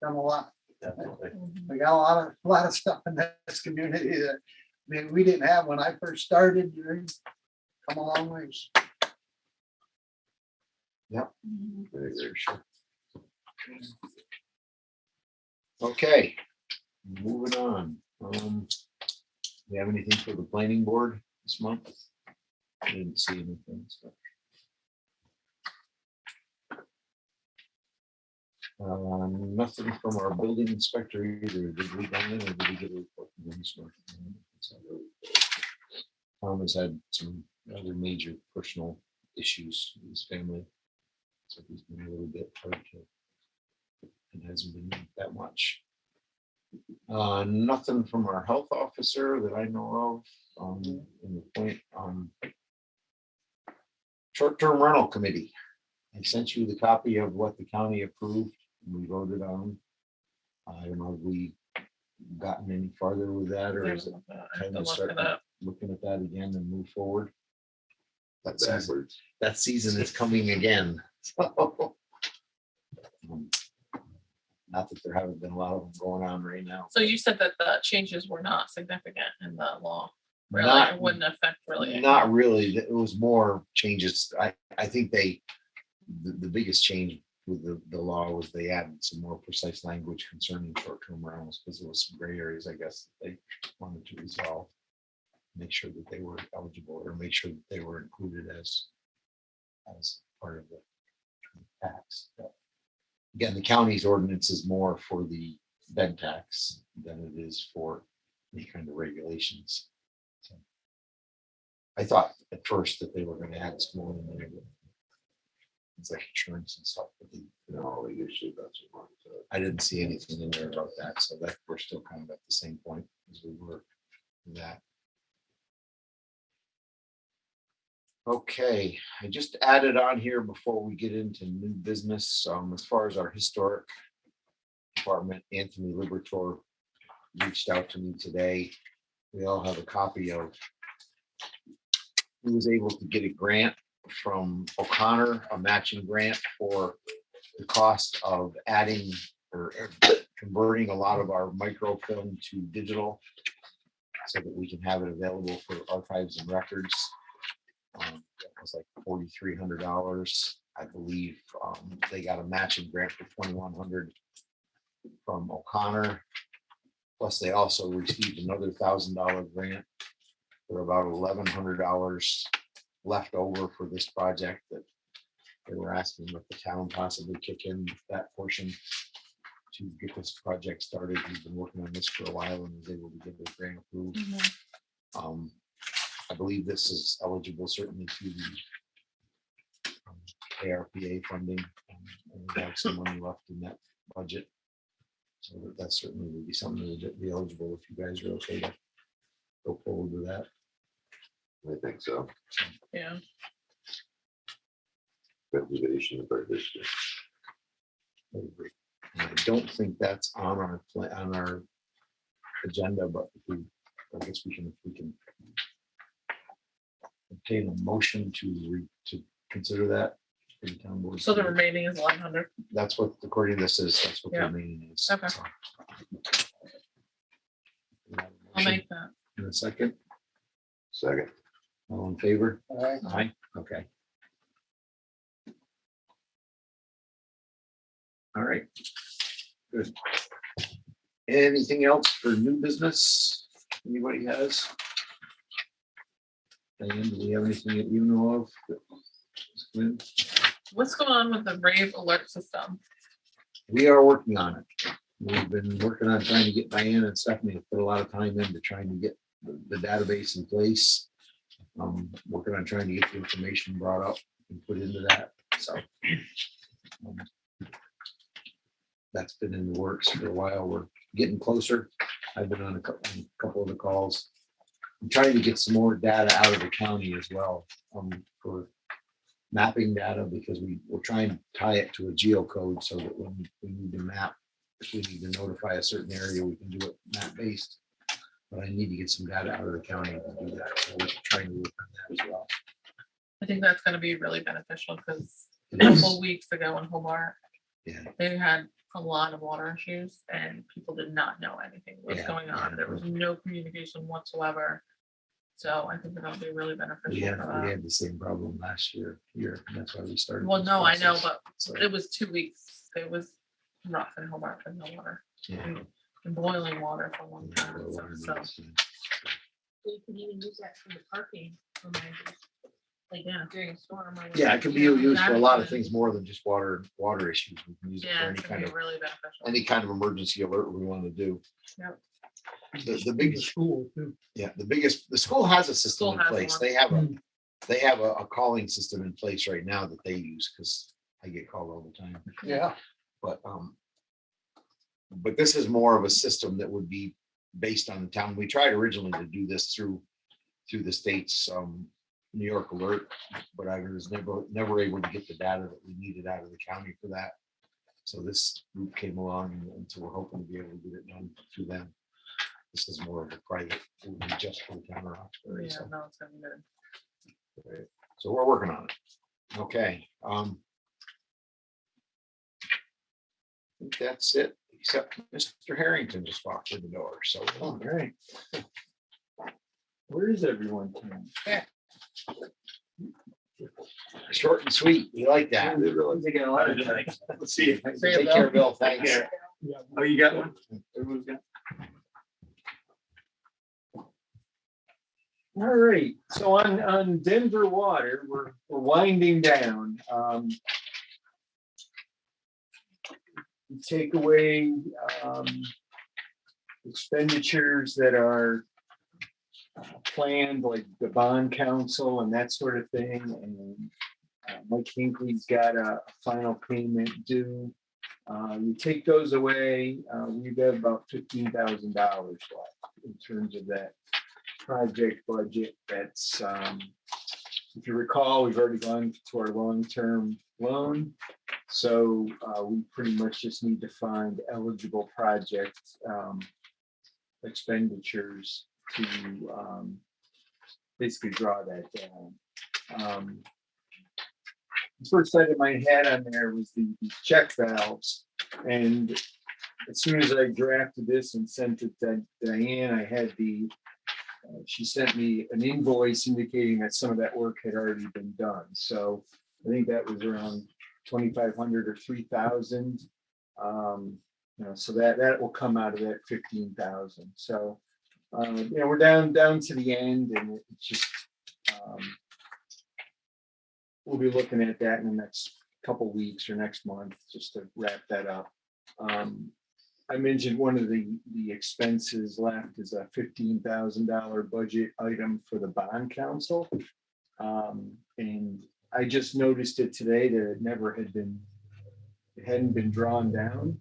done a lot. Definitely. We got a lot of stuff in this community that, I mean, we didn't have when I first started. We've come a long ways. Very, very sure. Okay, moving on. We have anything for the planning board this month? I didn't see anything. So. Nothing from our building inspector either. Did we, Diane, or did we get a report from him this morning? Tom has had some other major personal issues with his family. So he's been a little bit hard to, it hasn't been that much. Nothing from our health officer that I know of. In the point, short-term rental committee. I sent you the copy of what the county approved and we voted on. I don't know if we gotten any farther with that, or is it time to start looking at that again and move forward? That season is coming again. So, not that there haven't been a lot of them going on right now. So you said that the changes were not significant in the law. Really, Not- it wouldn't affect really. Not really. It was more changes. I think the biggest change with the law was they added some more precise language concerning short-term rentals, because there was some gray areas, I guess, that they wanted to resolve. Make sure that they were eligible, or make sure that they were included as part of the tax. But again, the county's ordinance is more for the bed tax than it is for any kind of regulations. So I thought at first that they were going to add some more in there. It's like insurance and stuff, but no, usually that's what I didn't see anything in there about that, so that we're still kind of at the same point as we were with that. Okay, I just added on here before we get into new business, as far as our historic department, Anthony Libertor reached out to me today. We all have a copy of, he was able to get a grant from O'Connor, a matching grant for the cost of adding or converting a lot of our microfilm to digital so that we can have it available for archives and records. It was like $4,300, I believe. They got a matching grant for $2,100 from O'Connor. Plus, they also received another $1,000 grant for about $1,100 left over for this project that they were asking if the town possibly kick in that portion to get this project started. He's been working on this for a while and was able to get the grant approved. I believe this is eligible certainly to the ARPA funding, and we have some money left in that budget. So that certainly would be something that would be eligible if you guys are okay to go forward with that. I think so. Yeah. Preservation of our district. I don't think that's on our agenda, but I guess we can obtain a motion to consider that for the town board. So the remaining is 100. That's what, according to this is, that's what the Yeah. remaining is. Okay. So. I'll make that. In a second, Second. all in favor? All right. Aye, okay. All right, good. Anything else for new business? Anybody has? Diane, do we have anything that you know of? Lynn? What's going on with the rave alert system? We are working on it. We've been working on trying to get Diane and Stephanie to put a lot of time into trying to get the database in place. Working on trying to get the information brought up and put into that, so. That's been in the works for a while. We're getting closer. I've been on a couple of the calls. I'm trying to get some more data out of the county as well, for mapping data, because we're trying to tie it to a geocode so that when we need to map, if we need to notify a certain area, we can do it map based. But I need to get some data out of the county to do that. So we're trying to work on that as well. I think that's gonna be really beneficial because a It is. couple weeks ago in Hobart, Yeah. they had a lot of water issues and people did not know anything was Yeah, going on. yeah. There was no communication whatsoever. So I think it'll be really We beneficial had, for we that. had the same problem last year here, and that's why we started. Well, this no, I know, process. but So, it was 2 weeks. It was rough in Hobart for no water yeah. and boiling water for one Yeah, time. the water So, needs to- You can even use that for the parking reminders, like yeah, during a storm. or Yeah, it can be Yeah, used for a lot of exactly. things more than just water issues. We can use it for yeah, any it's gonna kind be of, really beneficial. any kind of emergency alert we want to do. Yep. The In the biggest, school too. yeah, the school has a system School in has place. one. They have a calling system in place right now that they use, because I get called all the time. Yeah, But this is more of a system that would be based on the town. We tried originally to do this through the state's New York alert, but I was never able to get the data that we needed out of the county for that. So this group came along, and so we're hoping to be able to get it done through them. This is more of a private, it would be just for the town of Roxbury. Yeah, So, no, it's gonna be good. so we're working on it. Okay. I think that's it, except Mr. Harrington just walked through the door, so. All right. Where is everyone? tonight? Short and sweet, you like that. They realize they got a lot of things. Let's see. Take care, Bill, thanks. Yeah. Oh, you got one? Everyone's got. All right, so on Denver Water, we're winding down. Take away expenditures that are planned, like the bond council and that sort of thing. And Mike Hinckley's got a final payment due. You take those away, we've got about $15,000 left in terms of that project budget. That's, if you recall, we've already gone to our long-term loan. So we pretty much just need to find eligible project expenditures to basically draw that down. The first item I had on there was the check valves. And as soon as I drafted this and sent it to Diane, I had she sent me an invoice indicating that some of that work had already been done. So I think that was around 2,500 or 3,000. So that will come out of that 15,000. So we're down to the end, and it's just we'll be looking at that in the next couple weeks or next month just to wrap that up. I mentioned one of the expenses left is a $15,000 budget item for the bond council. And I just noticed it today that it hadn't been drawn down.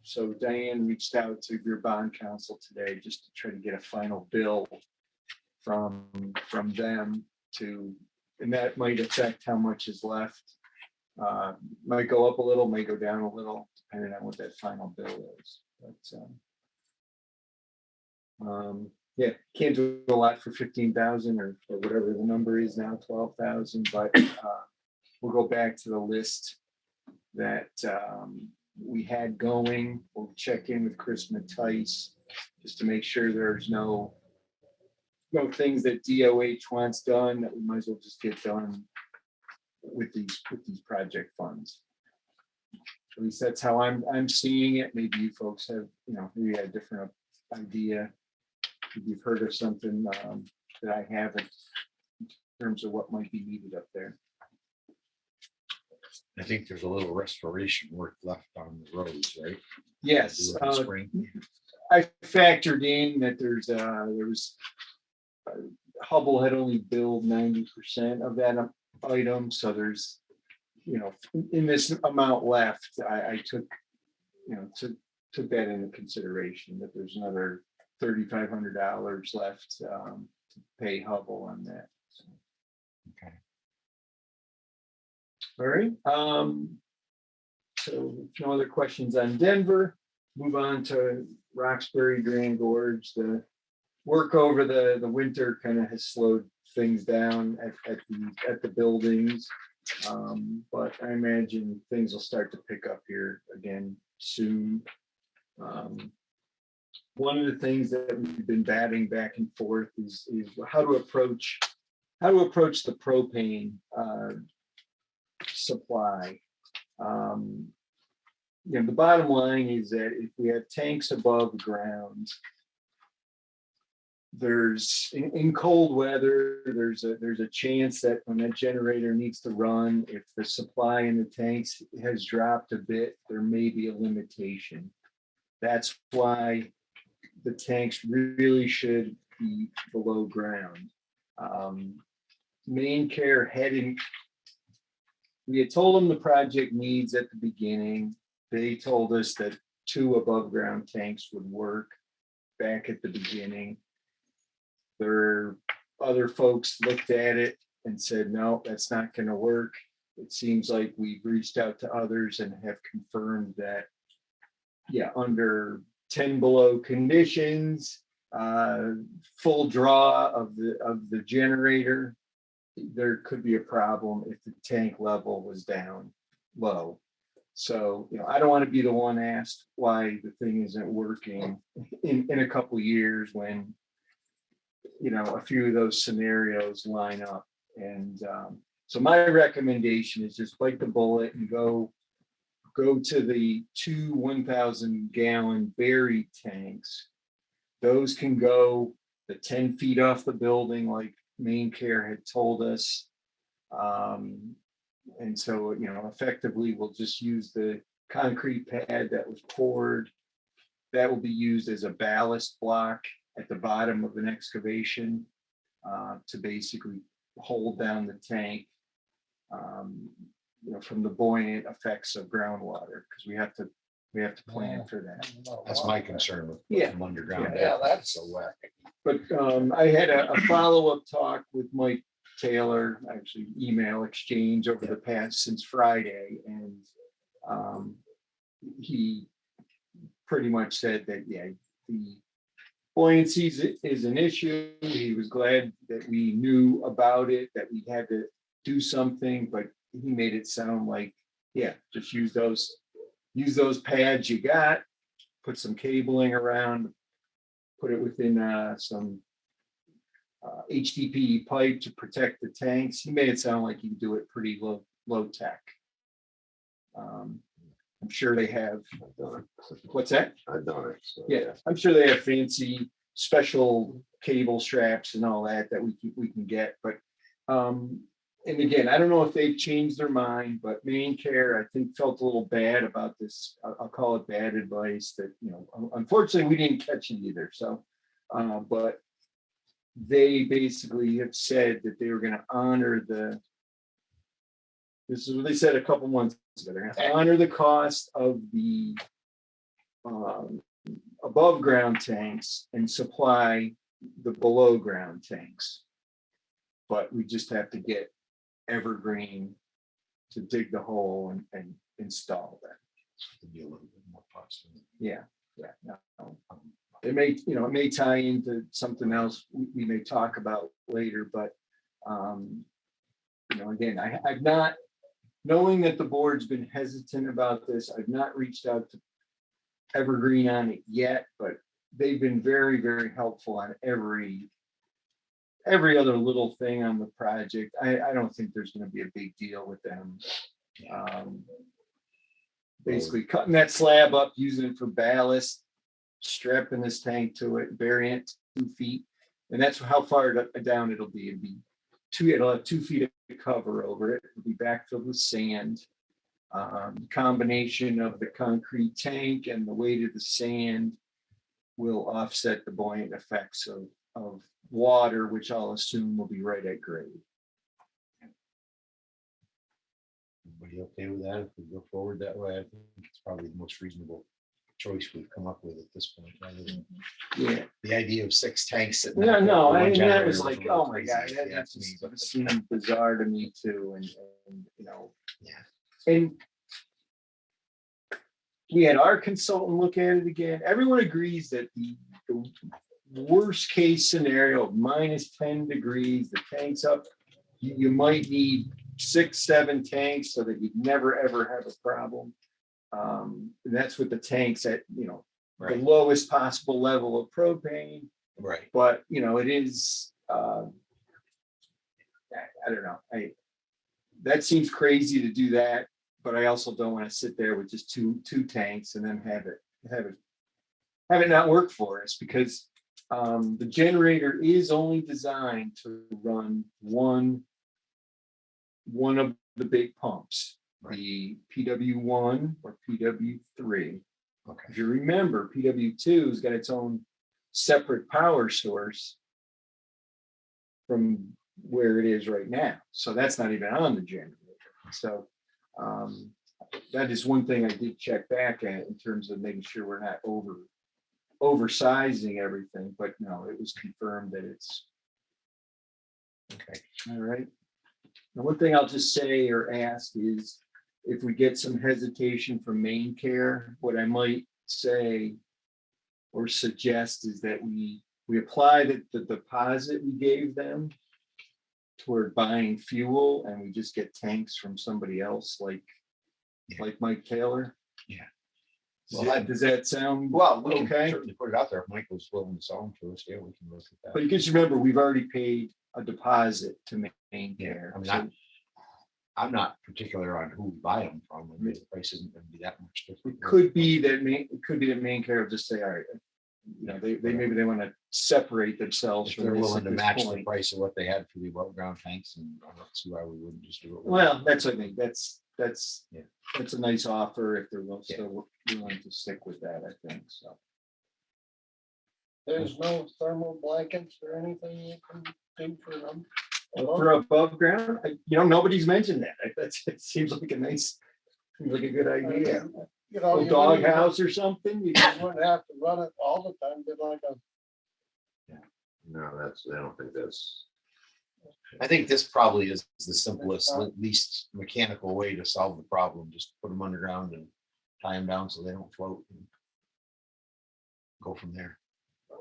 So Diane reached out to your bond council today just to try to get a final bill from them and that might affect how much is left. Might go up a little, may go down a little, depending on what that final bill is. But yeah, can't do a lot for 15,000 or whatever the number is now, 12,000. But we'll go back to the list that we had going. We'll check in with Chris Mattice just to make sure there's no things that DOH wants done that we might as well just get done with these project funds. At least that's how I'm seeing it. Maybe you folks have, maybe a different idea. If you've heard of something that I haven't in terms of what might be needed up there. I think there's a little restoration work left on the roads, right? Yes, Do it in the spring. I factored in that there was Hubble had only billed 90% of that item, so there's in this amount left. I took that into consideration, that there's another $3,500 left to pay Hubble on that. So. Okay. All right. So if no other questions on Denver, move on to Roxbury, Grand Gorge. The work over the winter kind of has slowed things down at the buildings. But I imagine things will start to pick up here again soon. One of the things that we've been batting back and forth is how to approach the propane supply. The bottom line is that if we have tanks above ground, there's in cold weather, there's a chance that when that generator needs to run, if the supply in the tanks has dropped a bit, there may be a limitation. That's why the tanks really should be below ground. Main Care we had told them the project needs at the beginning. They told us that 2 above ground tanks would work back at the beginning. Other folks looked at it and said, no, that's not going to work. It seems like we've reached out to others and have confirmed that, yeah, under 10 below conditions, full draw of the generator, there could be a problem if the tank level was down low. So, I don't want to be the one asked why the thing isn't working in a couple of years when, a few of those scenarios line up. And so my recommendation is just bite the bullet and go to the 2 1,000-gallon buried tanks. Those can go the 10 feet off the building like Main Care had told us. And so, effectively we'll just use the concrete pad that was poured. That will be used as a ballast block at the bottom of an excavation to basically hold down the tank, from the buoyant effects of groundwater, because we have to plan for that. That's my concern with Yeah. them underground. Yeah, That's so wet. But I had a follow-up talk with Mike Taylor, actually email exchange over the past since Friday, and he pretty much said that, yeah, the buoyancy is an issue. He was glad that we knew about it, that we had to do something, but he made it sound like, yeah, just use those pads you got, put some cabling around, put it within some HDPE pipe to protect the tanks. He made it sound like you can do it pretty low tech. I'm sure they have. What's that? I've done it. So, Yeah, I'm sure they have fancy special cable straps and all that we can get. But and again, I don't know if they've changed their mind, but Main Care, I think, felt a little bad about this. I'll call it bad advice that, unfortunately we didn't catch it either. So, but they basically have said that they were going to honor this is what they said a couple months ago. They're going to honor the cost of the above ground tanks and supply the below ground tanks. But we just have to get Evergreen to dig the hole and install that. To be a little bit more possible. Yeah. No. It may tie into something else we may talk about later, but again, I've not, knowing that the board's been hesitant about this, I've not reached out to Evergreen on it yet, but they've been very, very helpful on every other little thing on the project. I don't think there's going to be a big deal with them. Basically cutting that slab up, using it for ballast, strapping this tank to it, burying it 2 feet. And that's how far down it'll be. It'll have 2 feet of cover over it. It'll be backfilled with sand. Combination of the concrete tank and the weight of the sand will offset the buoyant effects of water, which I'll assume will be right at grade. Everybody okay with that? If we go forward that way, I think it's probably the most reasonable choice we've come up with at this point. Rather than Yeah. the idea of 6 tanks. sitting No, out there no, for one I mean, that generator was was like, a little oh my crazy, God, if you that ask me, just but- seemed bizarre to me too, and, you know. Yeah. And we had our consultant look at it again. Everyone agrees that the worst case scenario of -10 degrees, the tank's up, you might need 6, 7 tanks so that you'd never, ever have a problem. And that's with the tanks at, you know, the Right. lowest possible level of propane. Right. But, you know, it is, I don't know, that seems crazy to do that, but I also don't want to sit there with just two tanks and then have it not work for us, because the generator is only designed to run one of the big pumps, the PW1 or PW3. Okay. If you remember, PW2 has got its own separate power source from where it is right now. So that's not even on the generator. So that is one thing I did check back at in terms of making sure we're not oversizing everything, but no, it was confirmed that it's Okay. all right. Now, one thing I'll just say or ask is if we get some hesitation from main care, what I might say or suggest is that we apply the deposit we gave them toward buying fuel, and we just get tanks from somebody else like Mike Taylor. Yeah. Does that sound Well, we can okay? certainly put it out there. If Mike was willing to sell them to us, yeah, we can look at that. But you just remember, we've already paid a deposit to main Yeah, care. I mean, So I'm not particular on who we buy them from. I mean, the price isn't going to be that much different. it could be that main care will just say, all right, you know, they maybe they want to separate themselves If from they're this willing at to this match the point. price of what they had for the above ground tanks, and I don't see why we wouldn't just do it. Well, that's what I mean. That's Yeah. that's a nice offer if they're Yeah. still willing to stick with that, I think, so. There's no thermal blankets or anything you can do for them. For above ground, nobody's mentioned that. It seems like seems like a good idea. You know, A you dog wouldn't house or something. you wouldn't have to run it all the time, but like a, No, I don't think that's. I think this probably is the simplest, least mechanical way to solve the problem. Just put them underground and tie them down so they don't float. And go from there. I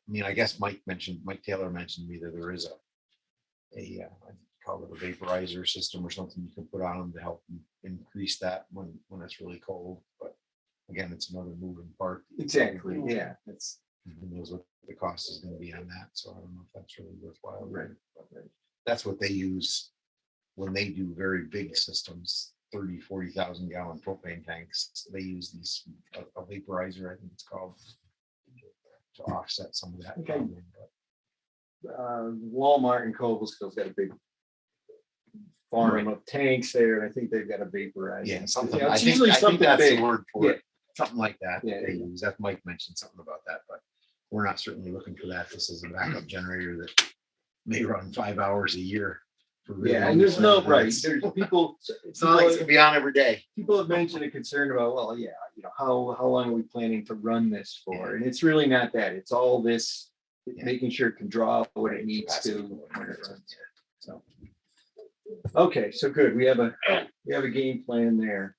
mean, I guess Mike Taylor mentioned to me that there is I call it a vaporizer system or something you can put on them to help increase that when it's really cold. But again, it's another moving part. Exactly, yeah. It's Who knows what the cost is going to be on that, so I don't know if that's really worthwhile. right. That's what they use when they do very big systems, 30,000-40,000 gallon propane tanks. They use these, a vaporizer, I think it's called, to offset some of that. Okay. problem, but- Walmart in Cobblestill's got a big farm of tanks there, and I think they've got a vaporizer. Yeah, something. Yeah, I it's think usually something that's big. the word for Yeah. it. Something like that. Yeah, They yeah. use. That Mike mentioned something about that, but we're not certainly looking for that. This is a backup generator that may run 5 hours a year. For really Yeah, long and there's no, term. right, It's there's people. not like it's gonna be on every day. People have mentioned a concern about, well, yeah, how long are we planning to run this for? And it's really not that. It's all this, Yeah. making sure it can draw what it needs Capacity to. for it. So. Okay, so good. We have a game plan there.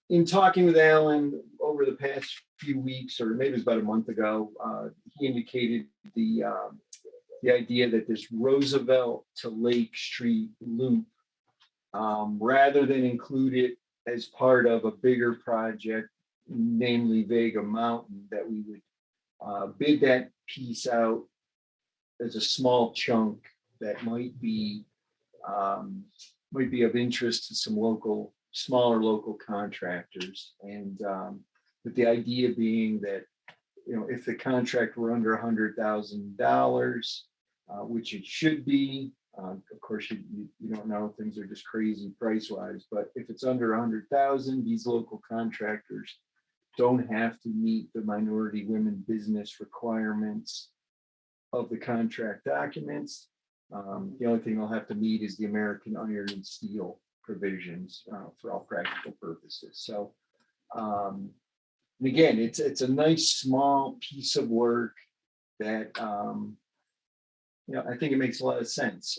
In talking with Alan over the past few weeks, or maybe it was about a month ago, he indicated the idea that this Roosevelt to Lake Street loop, rather than include it as part of a bigger project, namely Vega Mountain, that we would bid that piece out as a small chunk that might be of interest to some smaller local contractors. And with the idea being that, if the contract were under $100,000, which it should be, of course, you don't know, things are just crazy price wise, but if it's under 100,000, these local contractors don't have to meet the minority women business requirements of the contract documents. The only thing they'll have to meet is the American Iron and Steel provisions for all practical purposes. So, and again, it's a nice small piece of work that, I think it makes a lot of sense.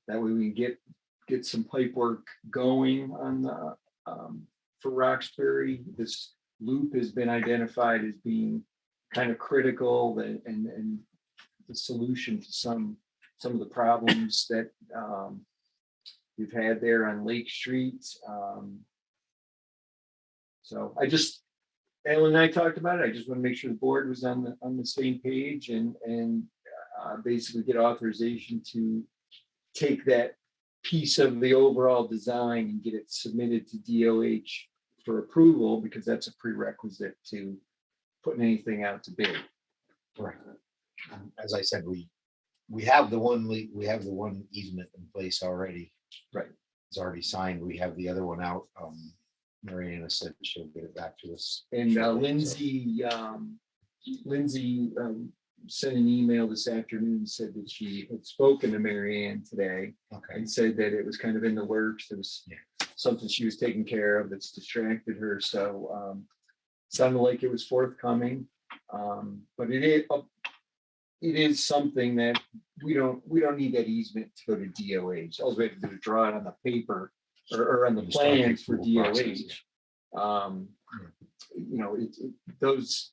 That way we can get some pipe work going on the, for Roxbury. This loop has been identified as being kind of critical and the solution to some of the problems that we've had there on Lake Street. So Alan and I talked about it. I just want to make sure the board was on the same page and basically get authorization to take that piece of the overall design and get it submitted to DOH for approval, because that's a prerequisite to putting anything out to bid. Right. As I said, we have the one easement in place already. Right. It's already signed. We have the other one out. Mariana said she'll get it back to us. And shortly, so- Lindsay sent an email this afternoon, and said that she had spoken to Mary Ann today Okay. and said that it was kind of in the works. There was something she was taking care of that's distracted her. So sounded like it was forthcoming. But it is something that we don't need that easement to go to DOH. All we have to do is draw it on the paper or on the Just start the plans for approval process, DOH.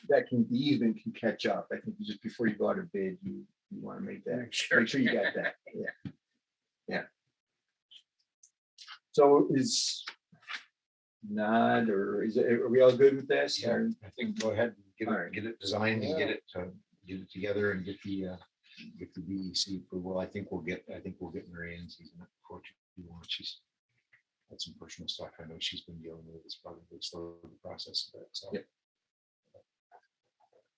The easement can catch up. I think just before you go out of bid, you want to make sure you got that. Yeah. So are we all good with this? Yeah, I think go ahead and All right. get it designed and get it together and get the DEC approval. I think we'll get Mary Ann's easement before too long. She's had some personal stuff I know she's been dealing with. It's probably slow the process of it. So Yep.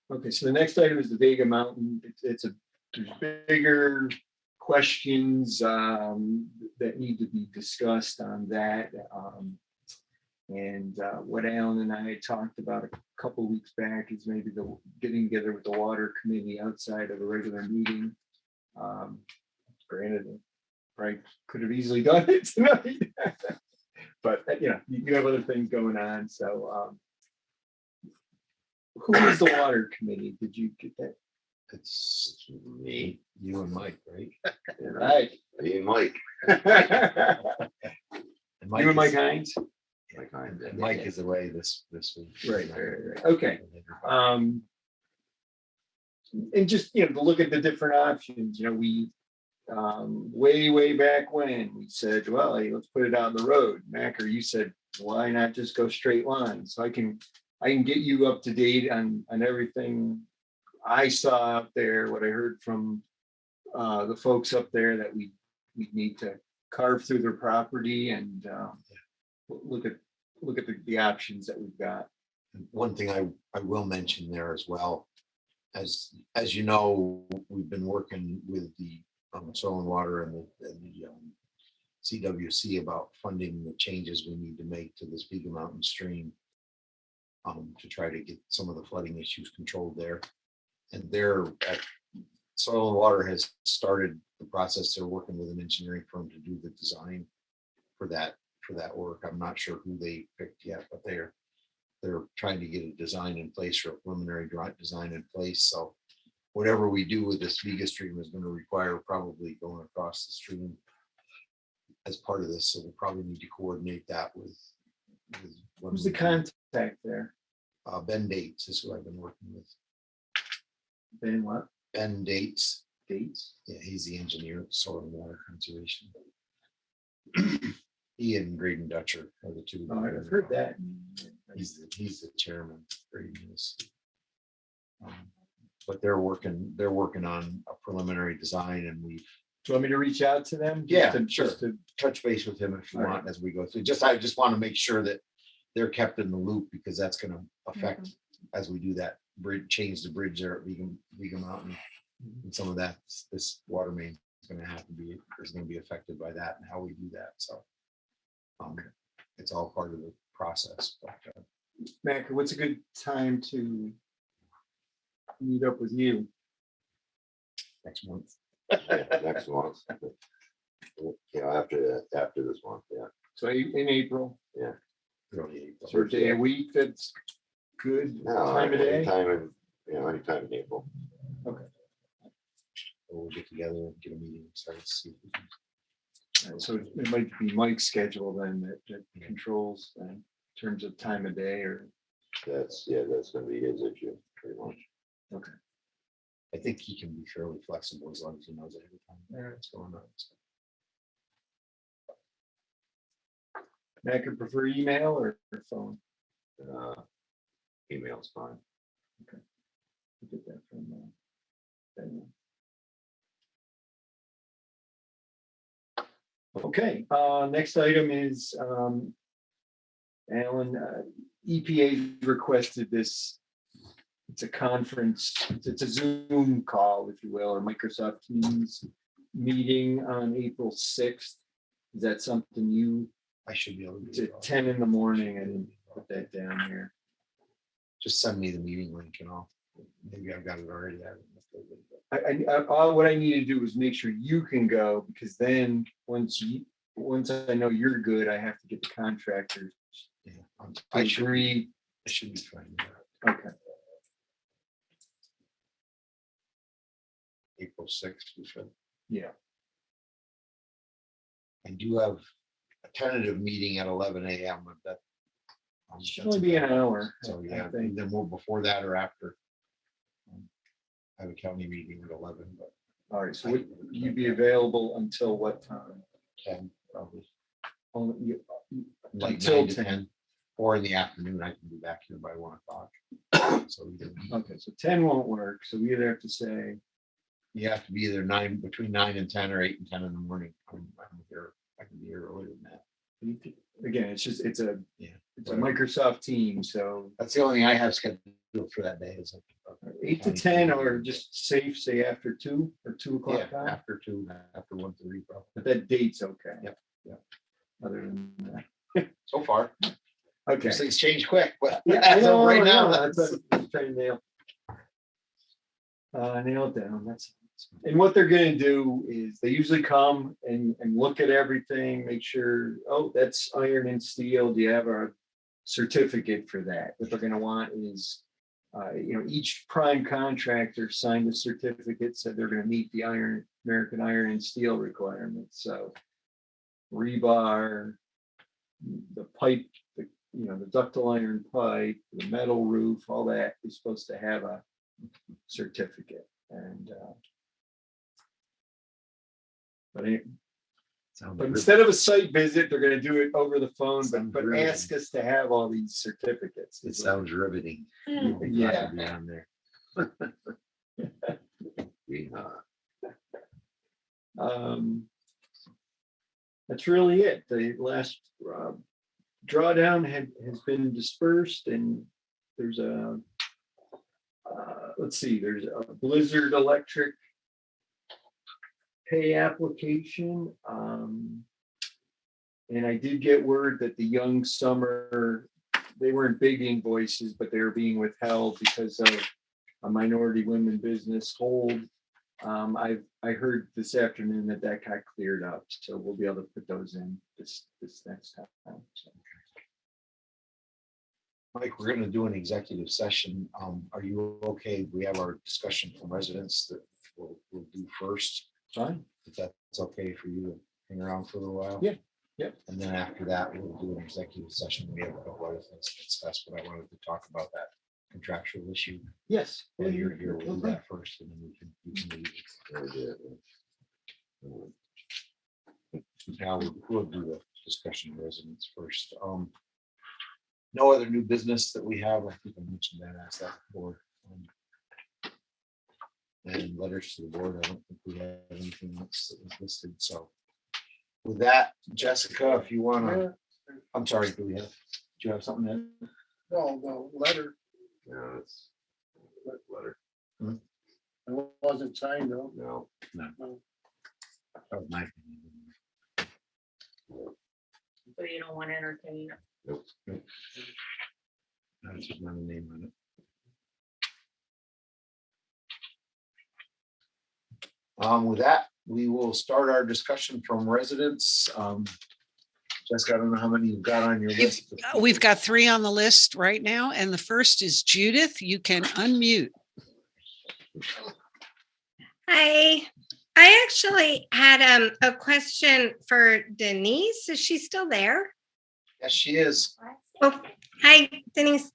Okay, so the next item is the Vega Mountain. There's bigger questions that need to be discussed on that. And what Alan and I had talked about a couple of weeks back is maybe getting together with the water committee outside of a regular meeting. Granted, right, could have easily done it tonight. But you have other things going on, so who is the water committee? Did you get that? it's me, you and Mike, right? Right. Me and Mike. And You and Mike is- Hines? and Mike is away this week. Right. Okay. And just, to look at the different options, we, way back when we said, well, hey, let's put it on the road. Macker, you said, why not just go straight line? So I can get you up to date on everything I saw out there, what I heard from the folks up there that we need to carve through their property and look at the options that we've got. One thing I will mention there as well, as you know, we've been working with the Soil and Water and the CWC about funding the changes we need to make to this Vega Mountain stream to try to get some of the flooding issues controlled there. And Soil and Water has started the process. They're working with an engineering firm to do the design for that work. I'm not sure who they picked yet, but they're trying to get a design in place or a preliminary design in place. So whatever we do with this Vega stream is going to require probably going across the stream as part of this. So we'll probably need to coordinate that with Who's the contact there? Ben Dates is who I've been working with. Ben what? Ben Dates. Dates? Yeah, he's the engineer at Soil and Water Conservation. He and Graydon Dutcher are the two. Oh, I've heard that. He's the chairman. Graydon is. But they're working on a preliminary design, and we've. Do you want me to reach out to them? Yeah, Just sure. to Touch base with him if you All right. want as we go through. I just want to make sure that they're kept in the loop, because that's going to affect as we do that bridge, change the bridge there at Vega Mountain. And some of that, this water main is going to be affected by that and how we do that. So it's all part of the process. But, Mac, what's a good time to meet up with you? next month. Next month. after this month, yeah. So in April, Early April. so a day a week, that's good time of day. Anytime in April. We'll get together and get a meeting started. See if we can- So it might be Mike's schedule then that controls in terms of time of day or. That's gonna be his issue, pretty much. I think he can be fairly flexible as long as he knows ahead of time what's going on. Matt could prefer email or phone. Email's fine. We'll get that from Ben. Okay, next item is Alan, EPA requested this. It's a conference, it's a Zoom call, if you will, or Microsoft Teams meeting on April 6th. Is that something you, I should be able to. it's do it at all. 10 in the morning, I didn't put that down here. Just send me the meeting link and I'll, maybe I've got it already. What I need to do is make sure you can go, because then once I know you're good, I have to get the contractors Yeah, to I should agree. I should be fine. with that. Okay, April 6th, we should. yeah, I do have a tentative meeting at 11 a.m. but that. should only be an hour. So, I yeah, think. then we'll before that or after. I have a county meeting at 11, but All right, so would you be available until what time? 10 probably. Like Until 9 to 10. 10, or in the afternoon, I can be back here by 1 o'clock. So Okay, so 10 won't work, so we either have to say, you have to be either between 9 and 10 or 8 and 10 in the morning. I'm here, I can be here earlier than that. again, it's a Yeah. it's a Microsoft team, so That's the only thing I have scheduled for that day is. 8 to 10 or just safe, say after 2 or 2 Yeah, o'clock time, after 2, after 1:30 probably. but that date's okay. Yep, yep. Other than that, So far, okay. these things change quick, but Yeah, I as know, of right I now, know, that's. what I'm trying to nail it down, that's. And what they're gonna do is they usually come and look at everything, make sure, oh, that's iron and steel, do you have a certificate for that? What they're gonna want is, each prime contractor signed a certificate, said they're gonna meet the American iron and steel requirements, so rebar, the pipe, the ductile iron pipe, the metal roof, all that is supposed to have a certificate. And but instead of a site visit, they're gonna do it over the phone, Sounds but really- ask us to have all these certificates. It sounds riveting. Yeah. Be on there. That's really it. The last drawdown has been dispersed, and there's there's a Blizzard Electric pay application. And I did get word that the Young Summer, they weren't big invoices, but they were being withheld because of a minority women business hold. I heard this afternoon that got cleared up, so we'll be able to put those in this next time. So. Mike, we're gonna do an executive session. Are you okay? We have our discussion from residents that we'll do first. Fine. If that's okay for you to hang around for a little while. Yeah. Yep. And then after that, we'll do an executive session. We have a couple other things to discuss, but I wanted to talk about that contractual issue. Yes. While you're here, we'll do Okay. that first and then we can leave. Now we'll do the discussion of residents first. No other new business that we have. I think I mentioned that as that before. And letters to the board. I don't think we have anything else that was listed. So with that, Jessica, if you wanna, I'm sorry, do you have something there? No, letter, Yeah, it's letter. it wasn't signed though. No. That was my opinion. So you don't want to entertain. Nope. No, it's just not a name on it. With that, we will start our discussion from residents. Jessica, I don't know how many you've got on your list. We've got 3 on the list right now, and the first is Judith. You can unmute. Hi, I actually had a question for Denise. Is she still there? Yes, she is. Oh, hi, Denise.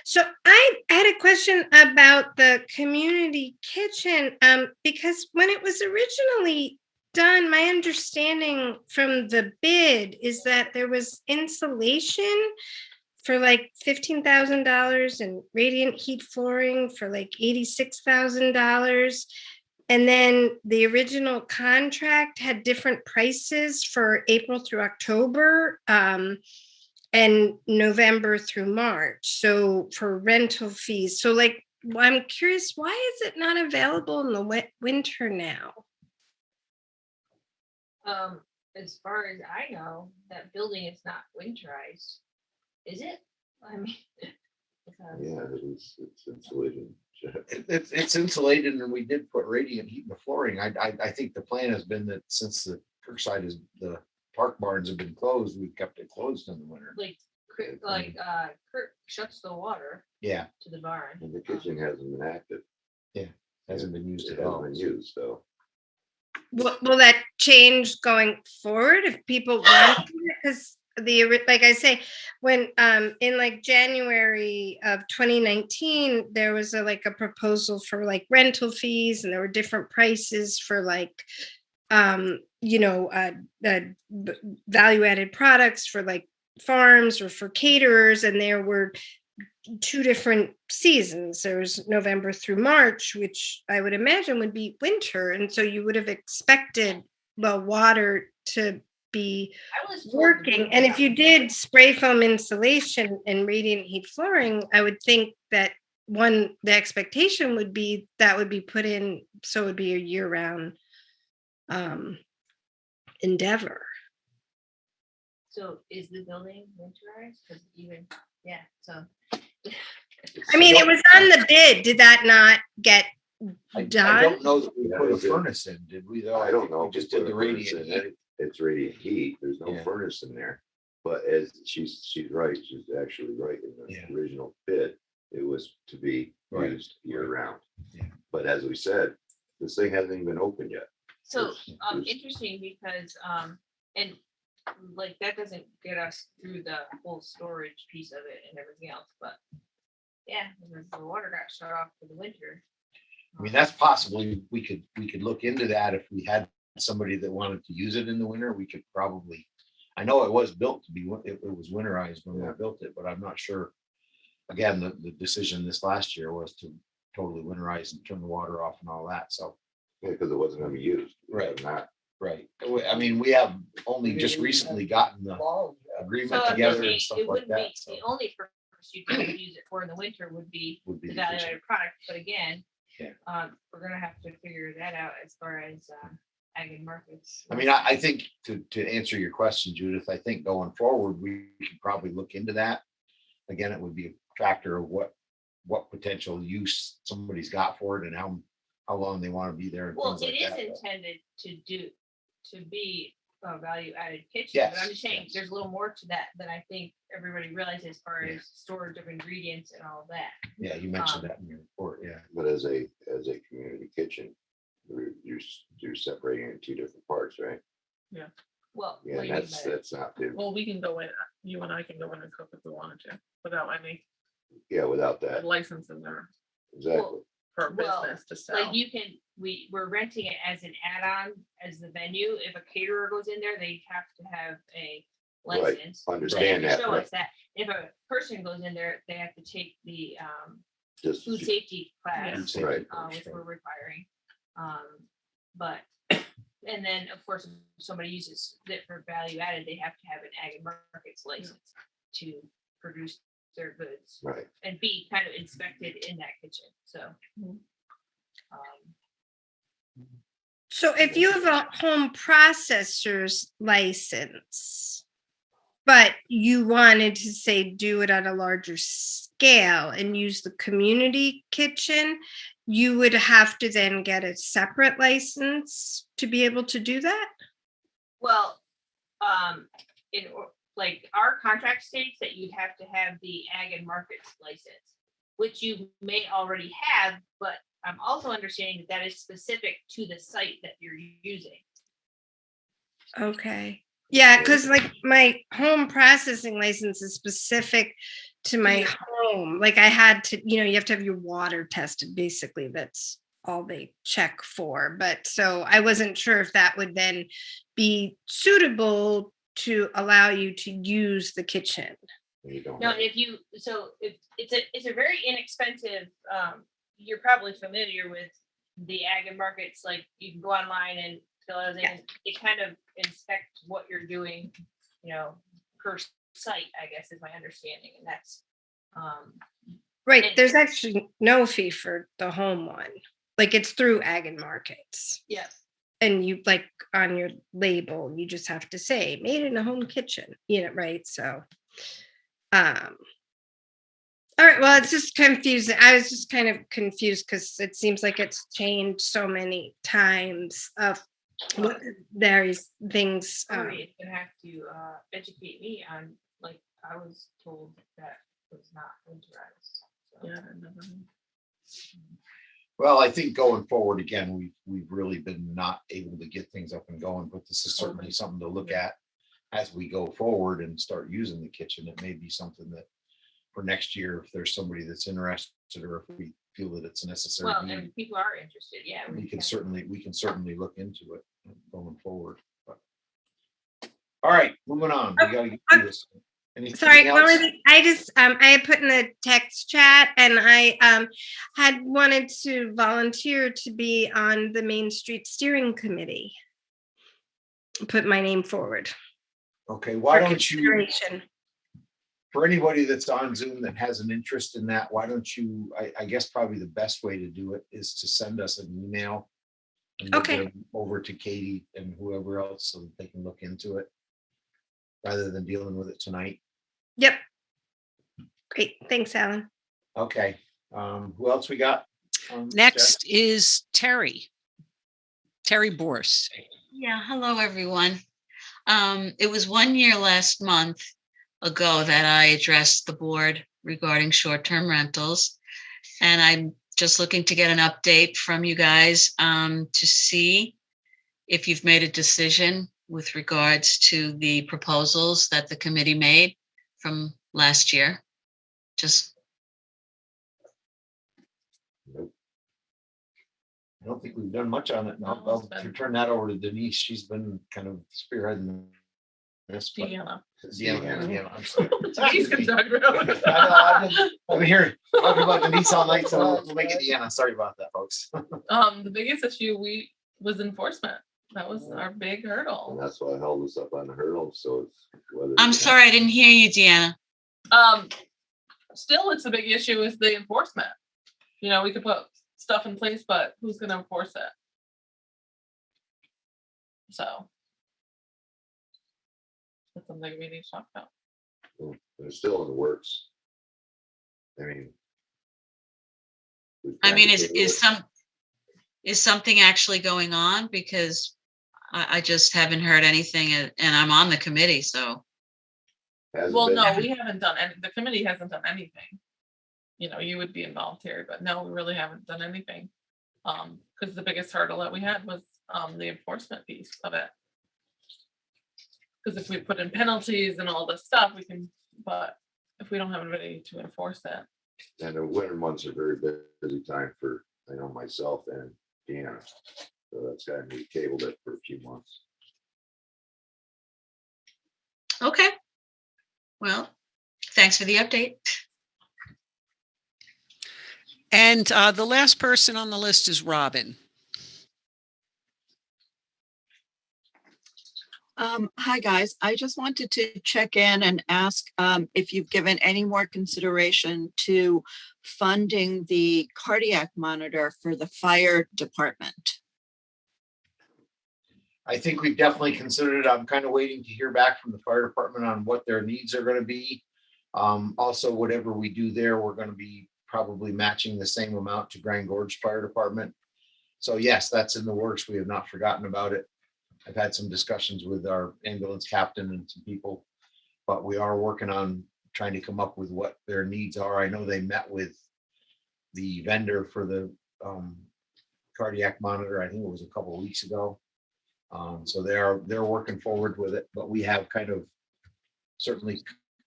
So I had a question about the community kitchen, because when it was originally done, my understanding from the bid is that there was insulation for like $15,000 and radiant heat flooring for like $86,000. And then the original contract had different prices for April through October, and November through March. So for rental fees. So like, I'm curious, why is it not available in the winter now? As far as I know, that building is not winterized. Is it? I mean. Yeah, it's insulated. It's insulated and we did put radiant heat in the flooring. I think the plan has been that since the Kirkside is, the park barns have been closed, we've kept it closed in the winter. Kurt shuts the water Yeah, to the barn. And the kitchen hasn't been active. hasn't been used It at hasn't all. been used, so. Will that change going forward if people want it? Because like I say, when in like January of 2019, there was a proposal for like rental fees, and there were different prices for like value added products for like farms or for caterers, and there were 2 different seasons. There was November through March, which I would imagine would be winter, and so you would have expected the water to be working. And if you did spray foam insulation and radiant heat flooring, I would think that the expectation would be that would be put in, so it would be a year-round endeavor. So is the building winterized? Because so. I mean, it was on the bid. Did that not get I done? don't know that we put a furnace in, did we though? I don't think know. We just did the radiant in heat. it. It's radiant heat. There's no Yeah. furnace in there. But as she's right, she's actually right. In the Yeah. original bid, it was to be Right. used year round. Yeah. But as we said, this thing hasn't even been opened yet. So, There's- interesting because, and like that doesn't get us through the whole storage piece of it and everything else, but yeah, because the water got shut off for the winter. I mean, that's possibly, we could look into that if we had somebody that wanted to use it in the winter. We could probably, I know it was built to be, it was winterized when we built it, but I'm not sure. Again, the decision this last year was to totally winterize and turn the water off and all that, so. Yeah, because it wasn't gonna be used. Right. Not. Right. I mean, we have only just recently gotten the Fall, agreement So together and stuff it like wouldn't that. be, So the only purpose you can use it for in the winter would be would be the the value kitchen. added product, but again. Yeah. We're gonna have to figure that out as far as ag and markets. I mean, I think to answer your question, Judith, I think going forward, we could probably look into that. Again, it would be a factor of what potential use somebody's got for it and how long they want to be there. And Well, things it like is that. intended to be a value added kitchen, Yes, but I'm just saying, yes. there's a little more to that than I think everybody realizes as far Yeah. as storage of ingredients and all of that. Yeah, you mentioned that in your report, yeah. But as a community kitchen, you're separating it in 2 different parts, right? Well, Yeah, what do you mean that's by that? that's not the, Well, we can go in, you and I can go in and cook if we wanted to, without any yeah, without that, license in there exactly. for a Well, business to sell. Like you can, we're renting it as an add-on as the venue. If a caterer goes in there, they have to have a Right, license. understand They have that, to show right. us that. If a person goes in there, they have to take the Just, food safety class, right. which we're requiring. But, and then, of course, if somebody uses it for value added, they have to have an ag and markets license to produce their goods Right. and be kind of inspected in that kitchen, so. So if you have a home processor's license, but you wanted to say do it on a larger scale and use the community kitchen, you would have to then get a separate license to be able to do that? Well, like our contract states that you have to have the ag and markets license, which you may already have, but I'm also understanding that that is specific to the site that you're using. Okay. Yeah, because like my home processing license is specific to my home. Like I had to, you have to have your water tested, basically. That's all they check for. But so I wasn't sure if that would then be suitable to allow you to use the kitchen. No, if it's a very inexpensive, you're probably familiar with the ag and markets, like you can go online and fill out and it kind of inspect what you're doing, per site, I guess is my understanding. And that's Right. There's actually no fee for the home one. Like it's through ag and markets. yes. And you like on your label, you just have to say made in a home kitchen, right? So all right, well, it's just confusing. I was just kind of confused because it seems like it's changed so many times of what various things. You're gonna have to educate me on, like, I was told that was not winterized. So. Yeah. Well, I think going forward, again, we've really been not able to get things up and going, but this is certainly something to look at as we go forward and start using the kitchen. It may be something that for next year, if there's somebody that's interested, or if we feel that it's a necessary Well, need, and people are interested, yeah. we can certainly look into it going forward. But all right, moving on. We gotta get through this. Anything Sorry, else? I just I had put in the text chat, and I had wanted to volunteer to be on the Main Street Steering Committee. Put my name forward. Okay, why for don't you, consideration. for anybody that's on Zoom that has an interest in that, why don't you, I guess probably the best way to do it is to send us an email. And we'll get Okay. them over to Katie and whoever else so that they can look into it, rather than dealing with it tonight. Yep. Great. Thanks, Alan. Okay, who else we got? Next is Terry Borse. Yeah, hello, everyone. It was 1 year last month ago that I addressed the board regarding short-term rentals. And I'm just looking to get an update from you guys to see if you've made a decision with regards to the proposals that the committee made from last year. Nope. I don't think we've done much on it. I'll turn that over to Denise. She's been kind of spearheading this. but- Deanna. Deanna, I'm sorry. Denise can talk about it. I've been here talking about Denise all night, so we'll make it Deanna. Sorry about that, folks. The biggest issue was enforcement. That was our big hurdle. And that's why I held us up on the hurdle, so it's whether. I'm sorry, I didn't hear you, Deanna. Still, it's a big issue is the enforcement. We could put stuff in place, but who's gonna enforce it? So. That's something we need to talk about. It's still in the works. I mean. Is something actually going on? Because I just haven't heard anything and I'm on the committee, so. Well, no, we haven't done any, the committee hasn't done anything. You would be involved here, but no, we really haven't done anything. Because the biggest hurdle that we had was the enforcement piece of it. Because if we put in penalties and all this stuff, we can, but if we don't have anybody to enforce it. And the winter months are very busy time for, I know myself and Deanna. So that's got me tabled it for a few months. Okay. Well, thanks for the update. And the last person on the list is Robin. Hi, guys. I just wanted to check in and ask if you've given any more consideration to funding the cardiac monitor for the fire department. I think we've definitely considered it. I'm kind of waiting to hear back from the fire department on what their needs are going to be. Also, whatever we do there, we're going to be probably matching the same amount to Grand Gorge Fire Department. So yes, that's in the works. We have not forgotten about it. I've had some discussions with our ambulance captain and some people, but we are working on trying to come up with what their needs are. I know they met with the vendor for the cardiac monitor. I think it was a couple of weeks ago. So they're working forward with it, but we have kind of certainly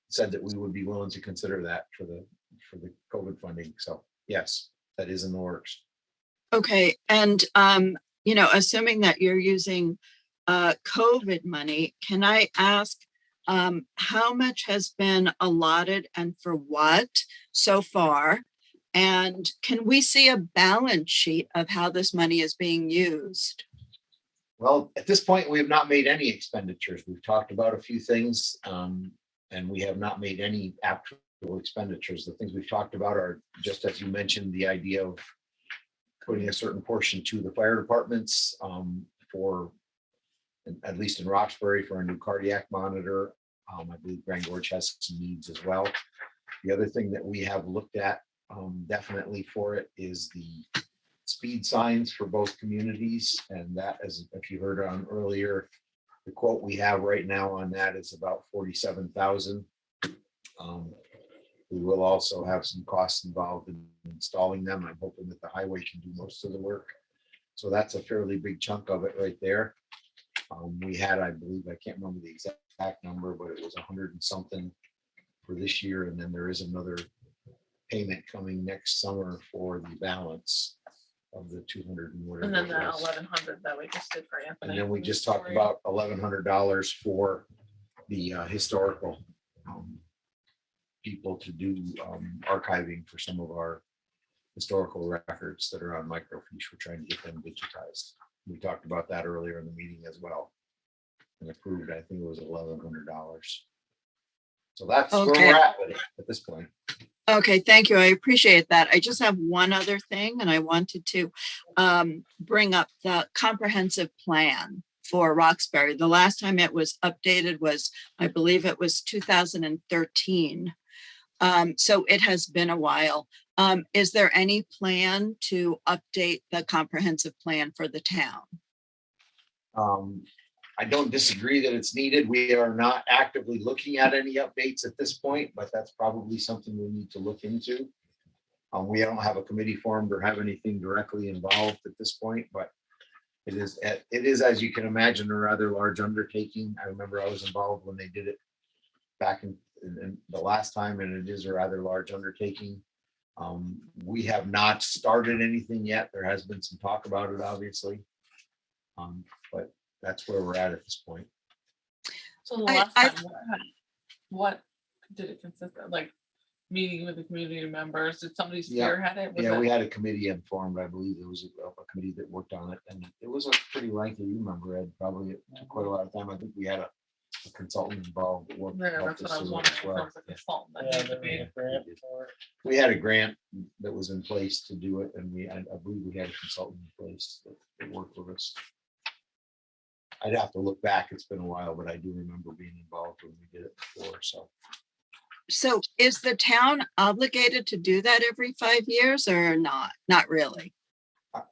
said that we would be willing to consider that for the COVID funding. So yes, that is in the works. Okay, and assuming that you're using COVID money, can I ask how much has been allotted and for what so far? And can we see a balance sheet of how this money is being used? Well, at this point, we have not made any expenditures. We've talked about a few things, and we have not made any actual expenditures. The things we've talked about are, just as you mentioned, the idea of putting a certain portion to the fire departments for, at least in Roxbury, for a new cardiac monitor. I believe Grand Gorge has some needs as well. The other thing that we have looked at definitely for it is the speed signs for both communities. And that, as if you heard on earlier, the quote we have right now on that is about 47,000. We will also have some costs involved in installing them. I'm hoping that the highway can do most of the work. So that's a fairly big chunk of it right there. We had, I believe, I can't remember the exact number, but it was 100 and something for this year. And then there is another payment coming next summer for the balance of the 200 and whatever. And then it the was. 1,100 that we just did for Anthony. And then we just talked about $1,100 for the historical people to do archiving for some of our historical records that are on microfiche. We're trying to get them digitized. We talked about that earlier in the meeting as well, and approved. I think it was $1,100. So that's where Okay. we're at with it at this point. Okay, thank you. I appreciate that. I just have one other thing, and I wanted to bring up the comprehensive plan for Roxbury. The last time it was updated was, I believe it was 2013. So it has been a while. Is there any plan to update the comprehensive plan for the town? I don't disagree that it's needed. We are not actively looking at any updates at this point, but that's probably something we need to look into. We don't have a committee formed or have anything directly involved at this point, but it is, as you can imagine, a rather large undertaking. I remember I was involved when they did it back in the last time, and it is a rather large undertaking. We have not started anything yet. There has been some talk about it, obviously. But that's where we're at this point. So the last time, what did it consist of? Like meeting with the community members? Did somebody spearhead it? Yeah, we had a committee informed. I believe there was a committee that worked on it, and it was a pretty lengthy. You remember, Ed? Probably it took quite a lot of time. I think we had a consultant involved. That worked, Yeah, that's what I was wondering. In terms of consultant that needed to be. We had a grant that was in place to do it, and I believe we had a consultant in place that worked with us. I'd have to look back. It's been a while, but I do remember being involved when we did it before. So is the town obligated to do that every 5 years or not? Not really.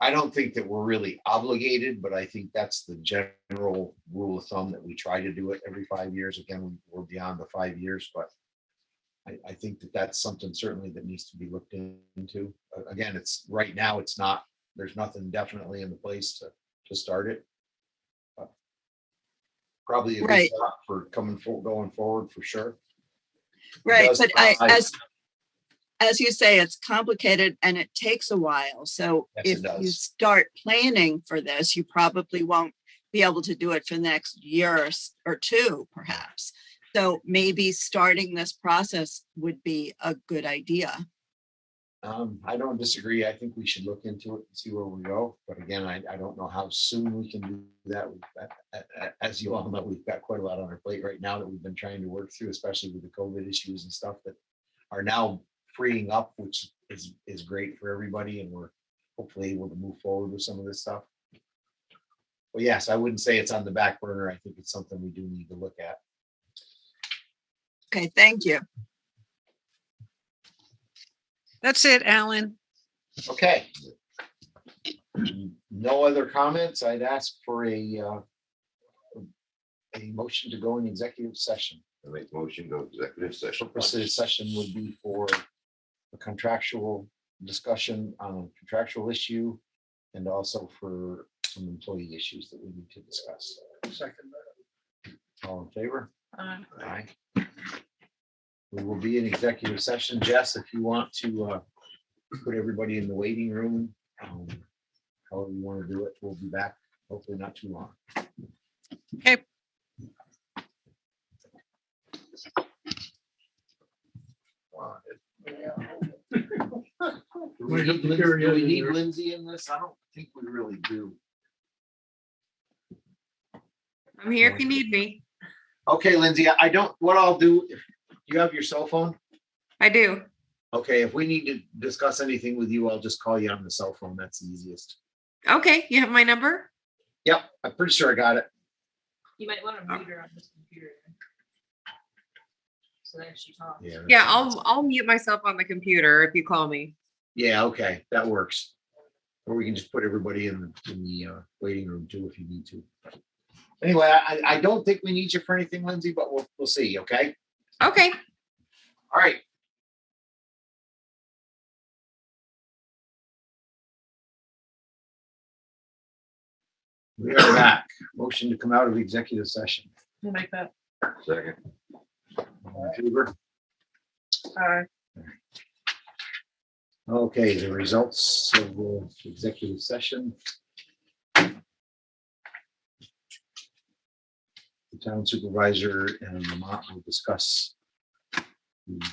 I don't think that we're really obligated, but I think that's the general rule of thumb that we try to do it every 5 years. Again, we're beyond the 5 years, but I think that that's something certainly that needs to be looked into. Again, it's right now, it's not, there's nothing definitely in the place to start it. Probably a good Right. start for going forward for sure. Right, does but provide- as you say, it's complicated and it takes a while. So Yes, it if you does. start planning for this, you probably won't be able to do it for the next year or two, perhaps. So maybe starting this process would be a good idea. I don't disagree. I think we should look into it and see where we go. But again, I don't know how soon we can do that. As you all know, we've got quite a lot on our plate right now that we've been trying to work through, especially with the COVID issues and stuff that are now freeing up, which is great for everybody. And we're hopefully able to move forward with some of this stuff. But yes, I wouldn't say it's on the back burner. I think it's something we do need to look at. Okay, thank you. That's it, Alan. Okay. No other comments. I'd ask for a motion to go in executive session. I make motion, go executive session. Purpose of the session would be for a contractual discussion on a contractual issue and also for some employee issues that we need to discuss. Second. All in favor? Uh, Aye. We will be in executive session. Jess, if you want to put everybody in the waiting room, however you want to do it, we'll be back, hopefully not too long. Okay. Do Might have to carry do it we in need there. Lindsay in this? I don't think we really do. I'm here if you need me. Okay, Lindsay, I don't, what I'll do, if you have your cell phone, I do. okay, if we need to discuss anything with you, I'll just call you on the cell phone. That's the easiest. Okay, you have my number? Yep, I'm pretty sure I got it. You might want to mute her on this computer. So that she talks. Yeah, I'll mute myself on the computer if you call me. Yeah, okay, that works. Or we can just put everybody in the waiting room too, if you need to. Anyway, I don't think we need you for anything, Lindsay, but we'll see, okay? Okay. All right. We are back. Motion to come out of executive session. we'll make that. Second. All in favor? Uh, Okay, the results of the executive session. The town supervisor and Lamont will discuss the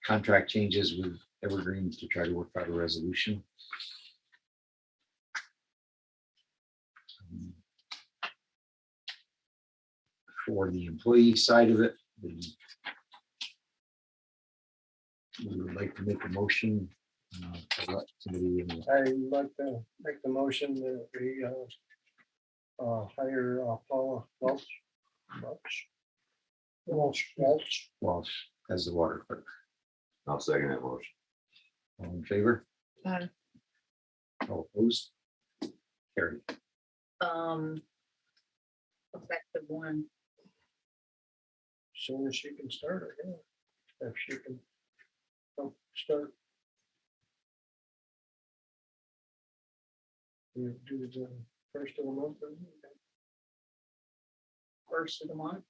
contract changes with Evergreen to try to work out a resolution. For the employee side of it, we would like to make a motion to let somebody in. I'd like to make the motion that we hire Paula Welch. Walsh as the water clerk. I'll second that motion. All in favor? Aye. All opposed? Carried. Effective one. Soon as she can start it, yeah. If she can start. You do the first of the month. First of the month.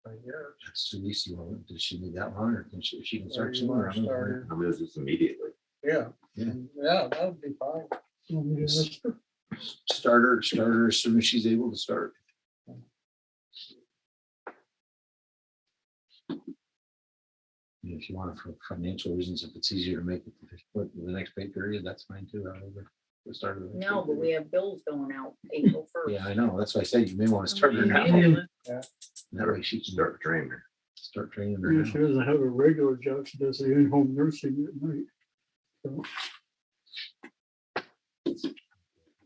Yeah. That's too easy. Does she need that long or can she, if she can Or start you sooner? wanna I don't know. start her- I mean, it's just immediately. Yeah. Yeah. Yeah, that would be fine. Start her as soon as she's able to start. If you want it for financial reasons, if it's easier to make it to the next pay period, that's fine too. However, the start of the next No, pay but we period. have bills going out April first. Yeah, I know. That's why I said you may want to start her now. Immediately. That way she can Start training her. start training her If she now. doesn't have a regular job, she does the in-home nursing at night. So,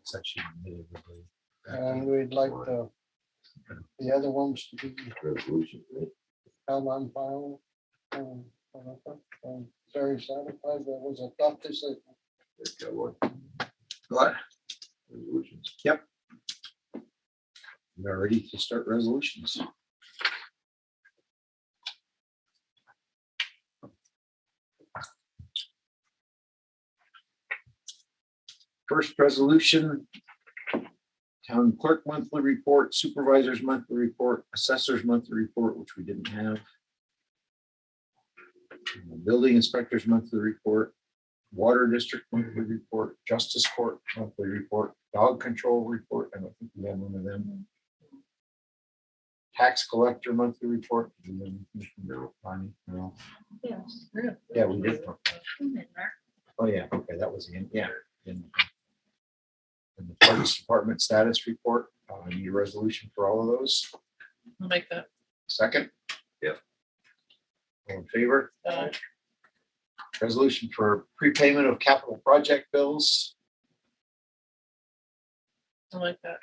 So she can get everybody back And in. we'd like the other ones to be Resolution, right? held on file. Very satisfied. That was a tough decision. It's got what? What? Resolutions. We're ready to start resolutions. First resolution. Town clerk monthly report, supervisor's monthly report, assessor's monthly report, which we didn't have. Building inspector's monthly report, water district monthly report, justice court monthly report, dog control report. I don't think we have one of them. Tax collector monthly report. No, Bonnie, no. Yes. Yeah, we did. In there. Oh, yeah, okay, that was in, yeah. And the parks department status report, I need a resolution for all of those. I'll make that. Second? Yep. All in favor? Uh, Resolution for prepayment of capital project bills. I like that.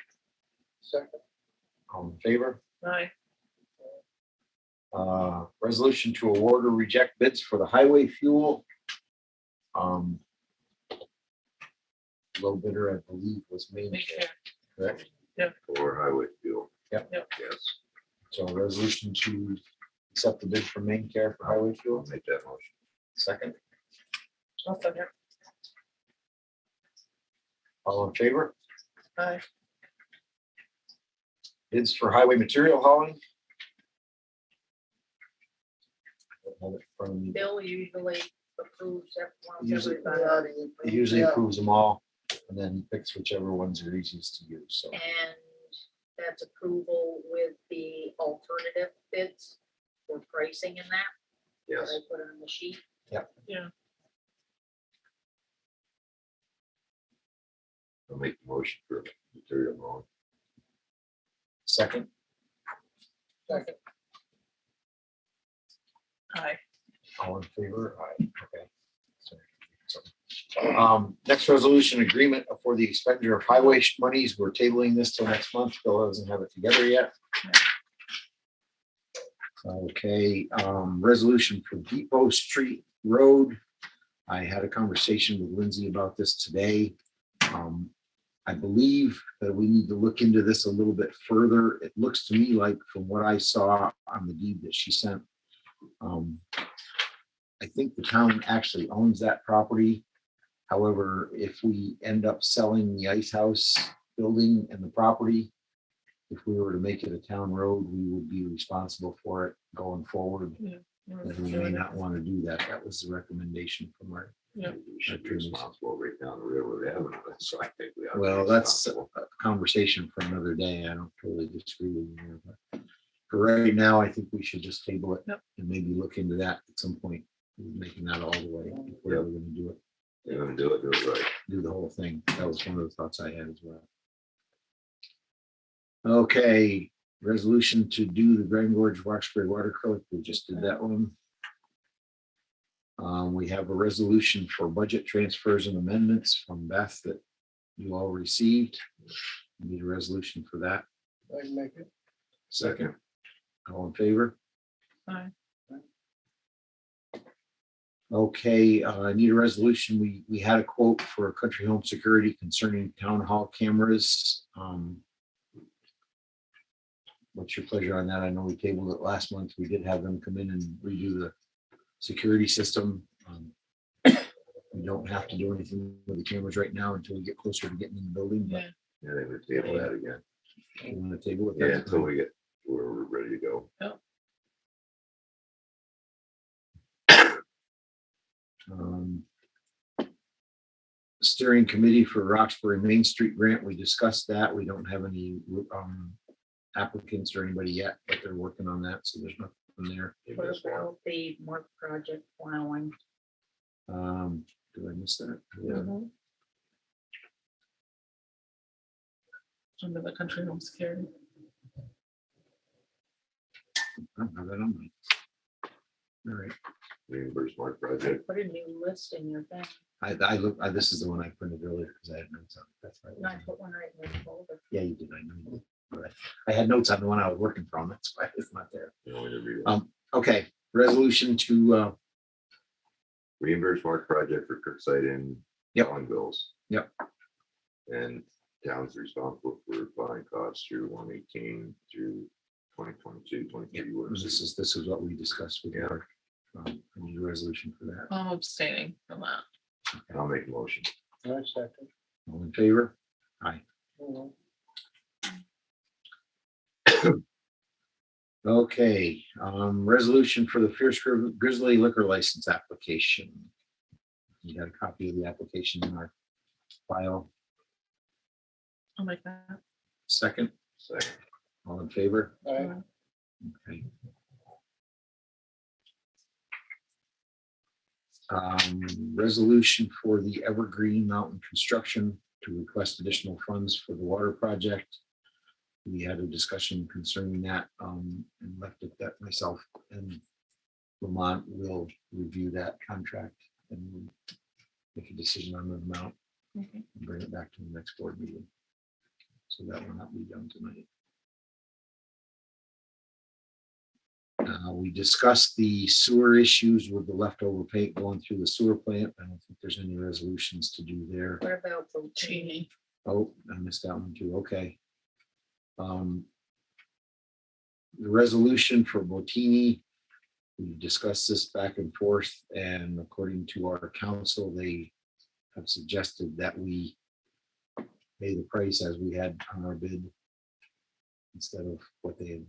Second. All in favor? Aye. Resolution to award or reject bids for the highway fuel. Low bidder, I believe, was Main Care, correct? For highway fuel. Yep. Yes, So a resolution to accept the bid from Main Care for highway I'll fuel. make that motion. Second, I'll second. all in favor? Aye. Bids for highway material hauling. Have it from me. Bill usually approves Usually- everybody. He usually approves them all and then picks whichever ones are easiest to use, so. And that's approval with the alternative bids for pricing and that. Yes. That I put on the sheet. I'll make the motion for material hauling. Second, Second. Aye. all in favor? Aye, okay. Sorry. Next resolution agreement for the expenditure of highway monies. We're tabling this till next month. Bill doesn't have it together yet. Okay, resolution for Depot Street Road. I had a conversation with Lindsay about this today. I believe that we need to look into this a little bit further. It looks to me like from what I saw on the deed that she sent, I think the town actually owns that property. However, if we end up selling the ice house building and the property, if we were to make it a town road, we would be responsible for it going forward. And we may not want to do that. That was the recommendation from our. Yeah. We should be responsible right down the railroad avenue. So I think we. ought to be Well, that's a responsible. conversation for another day. I don't totally disagree with you there, but for right now, I think we should just table it and maybe look into that at some point, making that all the way. If we're ever gonna do it, You're gonna do it right. do the whole thing. That was one of the thoughts I had as well. Okay, resolution to do the Grand Gorge Roxbury watercolor. We just did that one. We have a resolution for budget transfers and amendments from Beth that you all received. Need a resolution for that. I can make it. Second, all in favor? Aye. Okay, I need a resolution. We had a quote for Country Home Security concerning town hall cameras. What's your pleasure on that? I know we tabled it last month. We did have them come in and redo the security system. We don't have to do anything with the cameras right now until we get closer to getting in the building, but Yeah, they would table that again. we want to table it. Yeah, until we get where we're ready to go. Steering committee for Roxbury Main Street grant, we discussed that. We don't have any applicants or anybody yet, but they're working on that, so there's nothing there. What about the Mark project plowing? Did I miss that? Yeah. Under the country home security. I don't have that on me. All right, Reimburse Mark project. Put a new list in your thing. I look, this is the one I printed earlier because I had notes on it. That's right. And I put one right in the folder. Yeah, you did. I know you did. All right. I had notes on the one I was working from. That's why it's not there. You want me to read it? Okay, resolution to, Reimburse Mark project for Kirkside and Yep. on bills. Yep. And town's responsible for buying costs through 118 through 2022, 23. this is what we discussed with Yeah. our, I need a resolution for that. I'm abstaining from that. I'll make a motion. I second. All in favor? Aye. Okay, resolution for the Fierce Grizzly liquor license application. You got a copy of the application in our file. I'll make that. Second, Second. all in favor? Aye. Okay. Resolution for the Evergreen Mountain construction to request additional funds for the water project. We had a discussion concerning that, and left it that myself and Vermont will review that contract and we'll make a decision on the amount Okay. and bring it back to the next board meeting. So that will not be done tonight. We discussed the sewer issues with the leftover paint going through the sewer plant. I don't think there's any resolutions to do there. What about the changing? Oh, I missed that one too. Okay. The resolution for Botini, we discussed this back and forth, and according to our council, they have suggested that we pay the price as we had on our bid instead of what they had.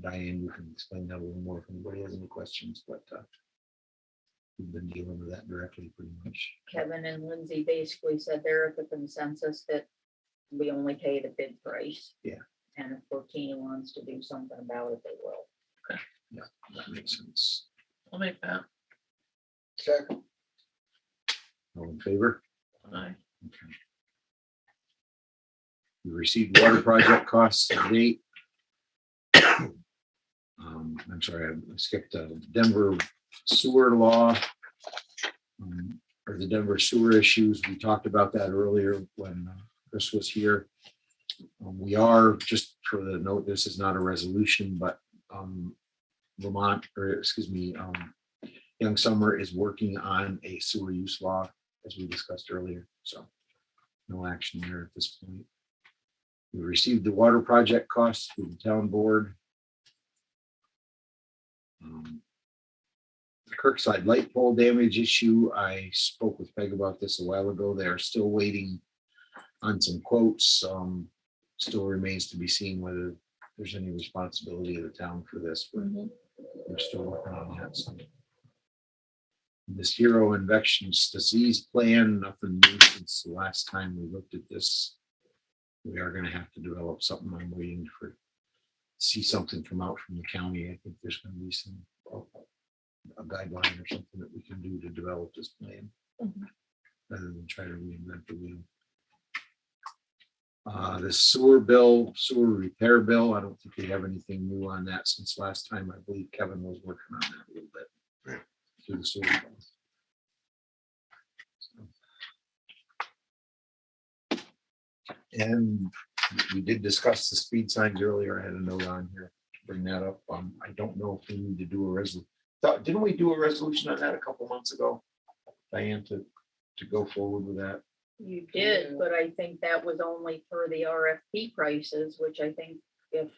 Diane, you can explain that a little more if anybody has any questions, but we've been dealing with that directly pretty much. Kevin and Lindsay basically said they're at the consensus that we only pay the bid price. Yeah. And if Fortini wants to do something about it, they will. Yeah, that makes sense. I'll make that. Second. All in favor? Aye. Okay. We received water project costs to date. I'm sorry, I skipped Denver sewer law. Or the Denver sewer issues. We talked about that earlier when Chris was here. We are, just for the note, this is not a resolution, but Vermont, or excuse me, Young Summer is working on a sewer use law, as we discussed earlier, so no action there at this point. We received the water project costs through the town board. The Kirkside light pole damage issue, I spoke with Peg about this a while ago. They are still waiting on some quotes. Still remains to be seen whether there's any responsibility of the town for this, but we're still working on that. So this hero infectious disease plan, nothing new since the last time we looked at this. We are going to have to develop something. I'm waiting for see something come out from the county. I think there's going to be some a guideline or something that we can do to develop this plan rather than try to reinvent the wheel. The sewer bill, sewer repair bill, I don't think we have anything new on that since last time. I believe Kevin was working on that a little bit through the sewer bill. So. And we did discuss the speed signs earlier. I had a note on here to bring that up. I don't know if we need to do a resolution. Didn't we do a resolution on that a couple months ago, Diane, to go forward with that? You did, but I think that was only for the RFP prices, which I think if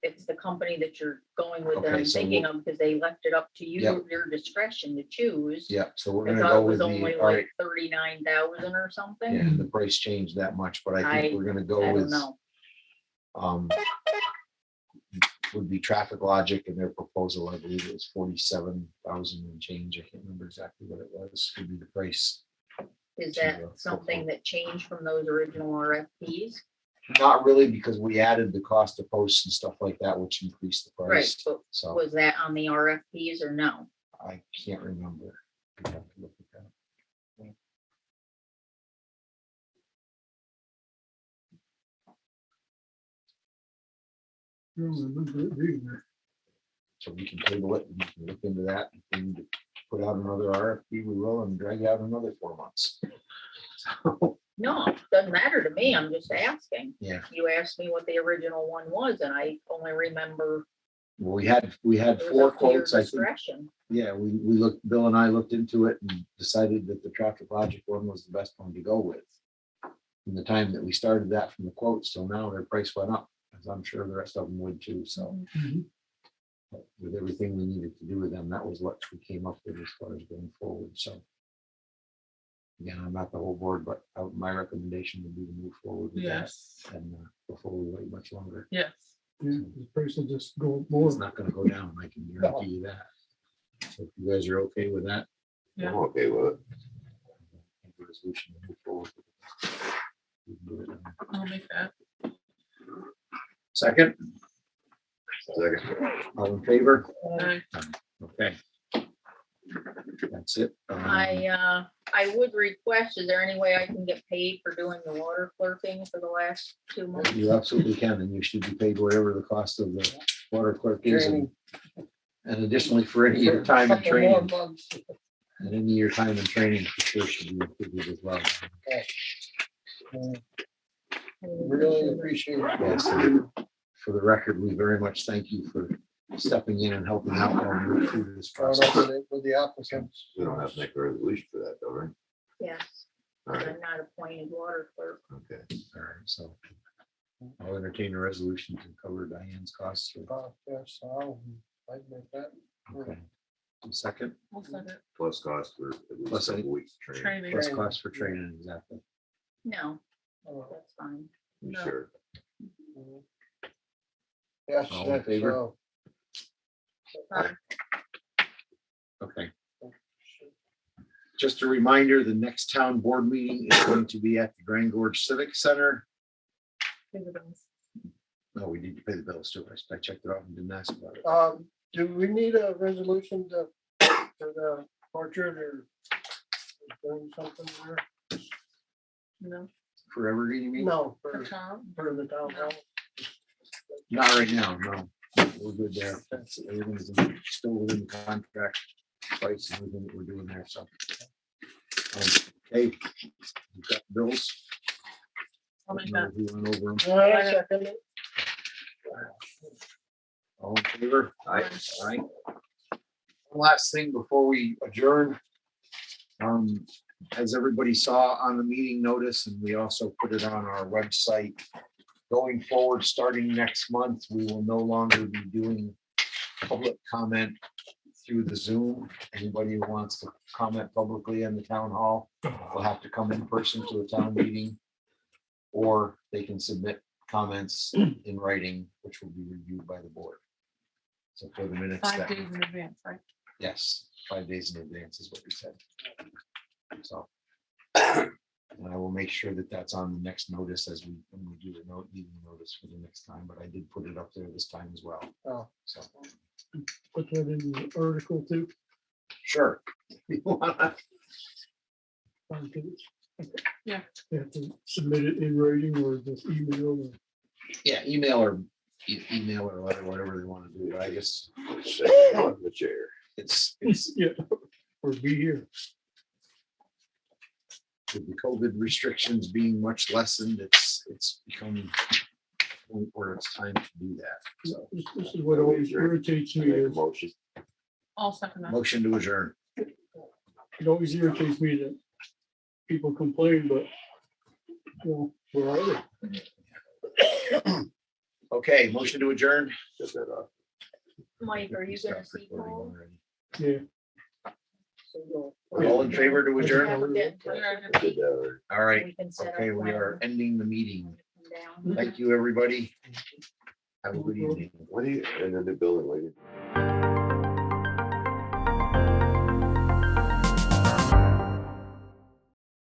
it's the company that you're going with, that Okay, I'm so thinking of, because they left it up to you, Yep. your discretion to choose. Yeah, so we're I gonna thought go it was with only the, all right, like 39,000 or something. yeah, the price changed that much, but I think we're gonna I go don't with, know. Would be Traffic Logic, and their proposal, I believe it was 47,000 and change. I can't remember exactly what it was, would be the price. Is to, that something that changed from those original RFPs? Not really, because we added the cost of posts and stuff like that, which increased the Right, price. but So was that on the RFPs or no? I can't remember. We'd have to look at that. I don't remember it being there. So we can table it and we can look into that. If we need to put out another RFP, we will, and drag out another 4 months. So, No, doesn't matter to me. I'm just asking. yeah, You asked me what the original one was, and I only remember well, we had it was 4 up to your quotes, I think. discretion. Yeah, we looked, Bill and I looked into it and decided that the Traffic Logic one was the best one to go with. From the time that we started that from the quotes till now, their price went up, as I'm sure the rest of them would too, so. But with everything we needed to do with them, that was what we came up with as far as going forward, so. Again, I'm not the whole board, but my recommendation would be to move forward with that Yes, and before we wait much longer. yes. Yeah, the price will just go more. It's not gonna go down, I can guarantee you that. So if you guys are okay with that. Yeah. I'm okay with it. Resolution to move forward. We can do it now. I'll make that. Second, all in favor? Aye. Okay. That's it. I would request, is there any way I can get paid for doing the water clerking for the last 2 months? You absolutely can, and you should be paid whatever the cost of the water clerk is. And additionally, for any of your time and Couple more training, months. and any of your time and training, for sure should be included as well. Really appreciate it. Yes, and for the record, we very much thank you for stepping in and helping out while we move through this I don't process. know with the applicants. We don't have to make a resolution for that though, right? Yes, All right, I'm not appointed water clerk. okay. All right, so I'll entertain a resolution to cover Diane's costs. Yes, I'd make that. Okay. Second, I'll send it. Plus cost for at Plus least a any- couple weeks of training. Training. plus cost for training, exactly. No, Oh, that's fine. You No. Sure. Yes, All in that's, favor? Okay. Just a reminder, the next town board meeting is going to be at the Grand Gorge Civic Center. No, we need to pay the bills too. I checked it out and didn't ask about it. Do we need a resolution for the portrait or doing something there? No, Forever, you mean? No, for for Tom. the town hall. Not right now, no. We're good there. That's, everything's still within the contract price and everything that we're doing there, so. Okay, we've got bills. I'll make Know that. if we went over 'em. Second it. All in favor? Aye. Aye. One last thing before we adjourn. As everybody saw on the meeting notice, and we also put it on our website. Going forward, starting next month, we will no longer be doing public comment through the Zoom. Anybody who wants to comment publicly in the town hall will have to come in person to a town meeting. Or they can submit comments in writing, which will be reviewed by the board. So for the minutes. 5 that- days in advance, right? Yes, 5 days in advance is what we said. So. And I will make sure that that's on the next notice as when we do the meeting notice for the next time, but I did put it up there this time as well. Oh. So, Put that in the article too. sure. Yeah. You have to submit it in writing or just email or. Yeah, email or letter, whatever they want to do. I just, On the chair. it's Yeah, or be here. with the COVID restrictions being much lessened, it's become a point where it's time to do that. So, This is what always irritates me Make a is, motion. I'll second that. motion to adjourn. it always irritates me that people complain, but well, where are they? Okay, motion to adjourn. Shut that off. Mike, are you gonna Stop see recording Paul? already. Yeah. All in favor to adjourn? Have a good- I did that already. All right, We can set up okay, we are when ending the meeting. we come down. Thank you, everybody. Have a good evening. What do you, and then the building, what do you?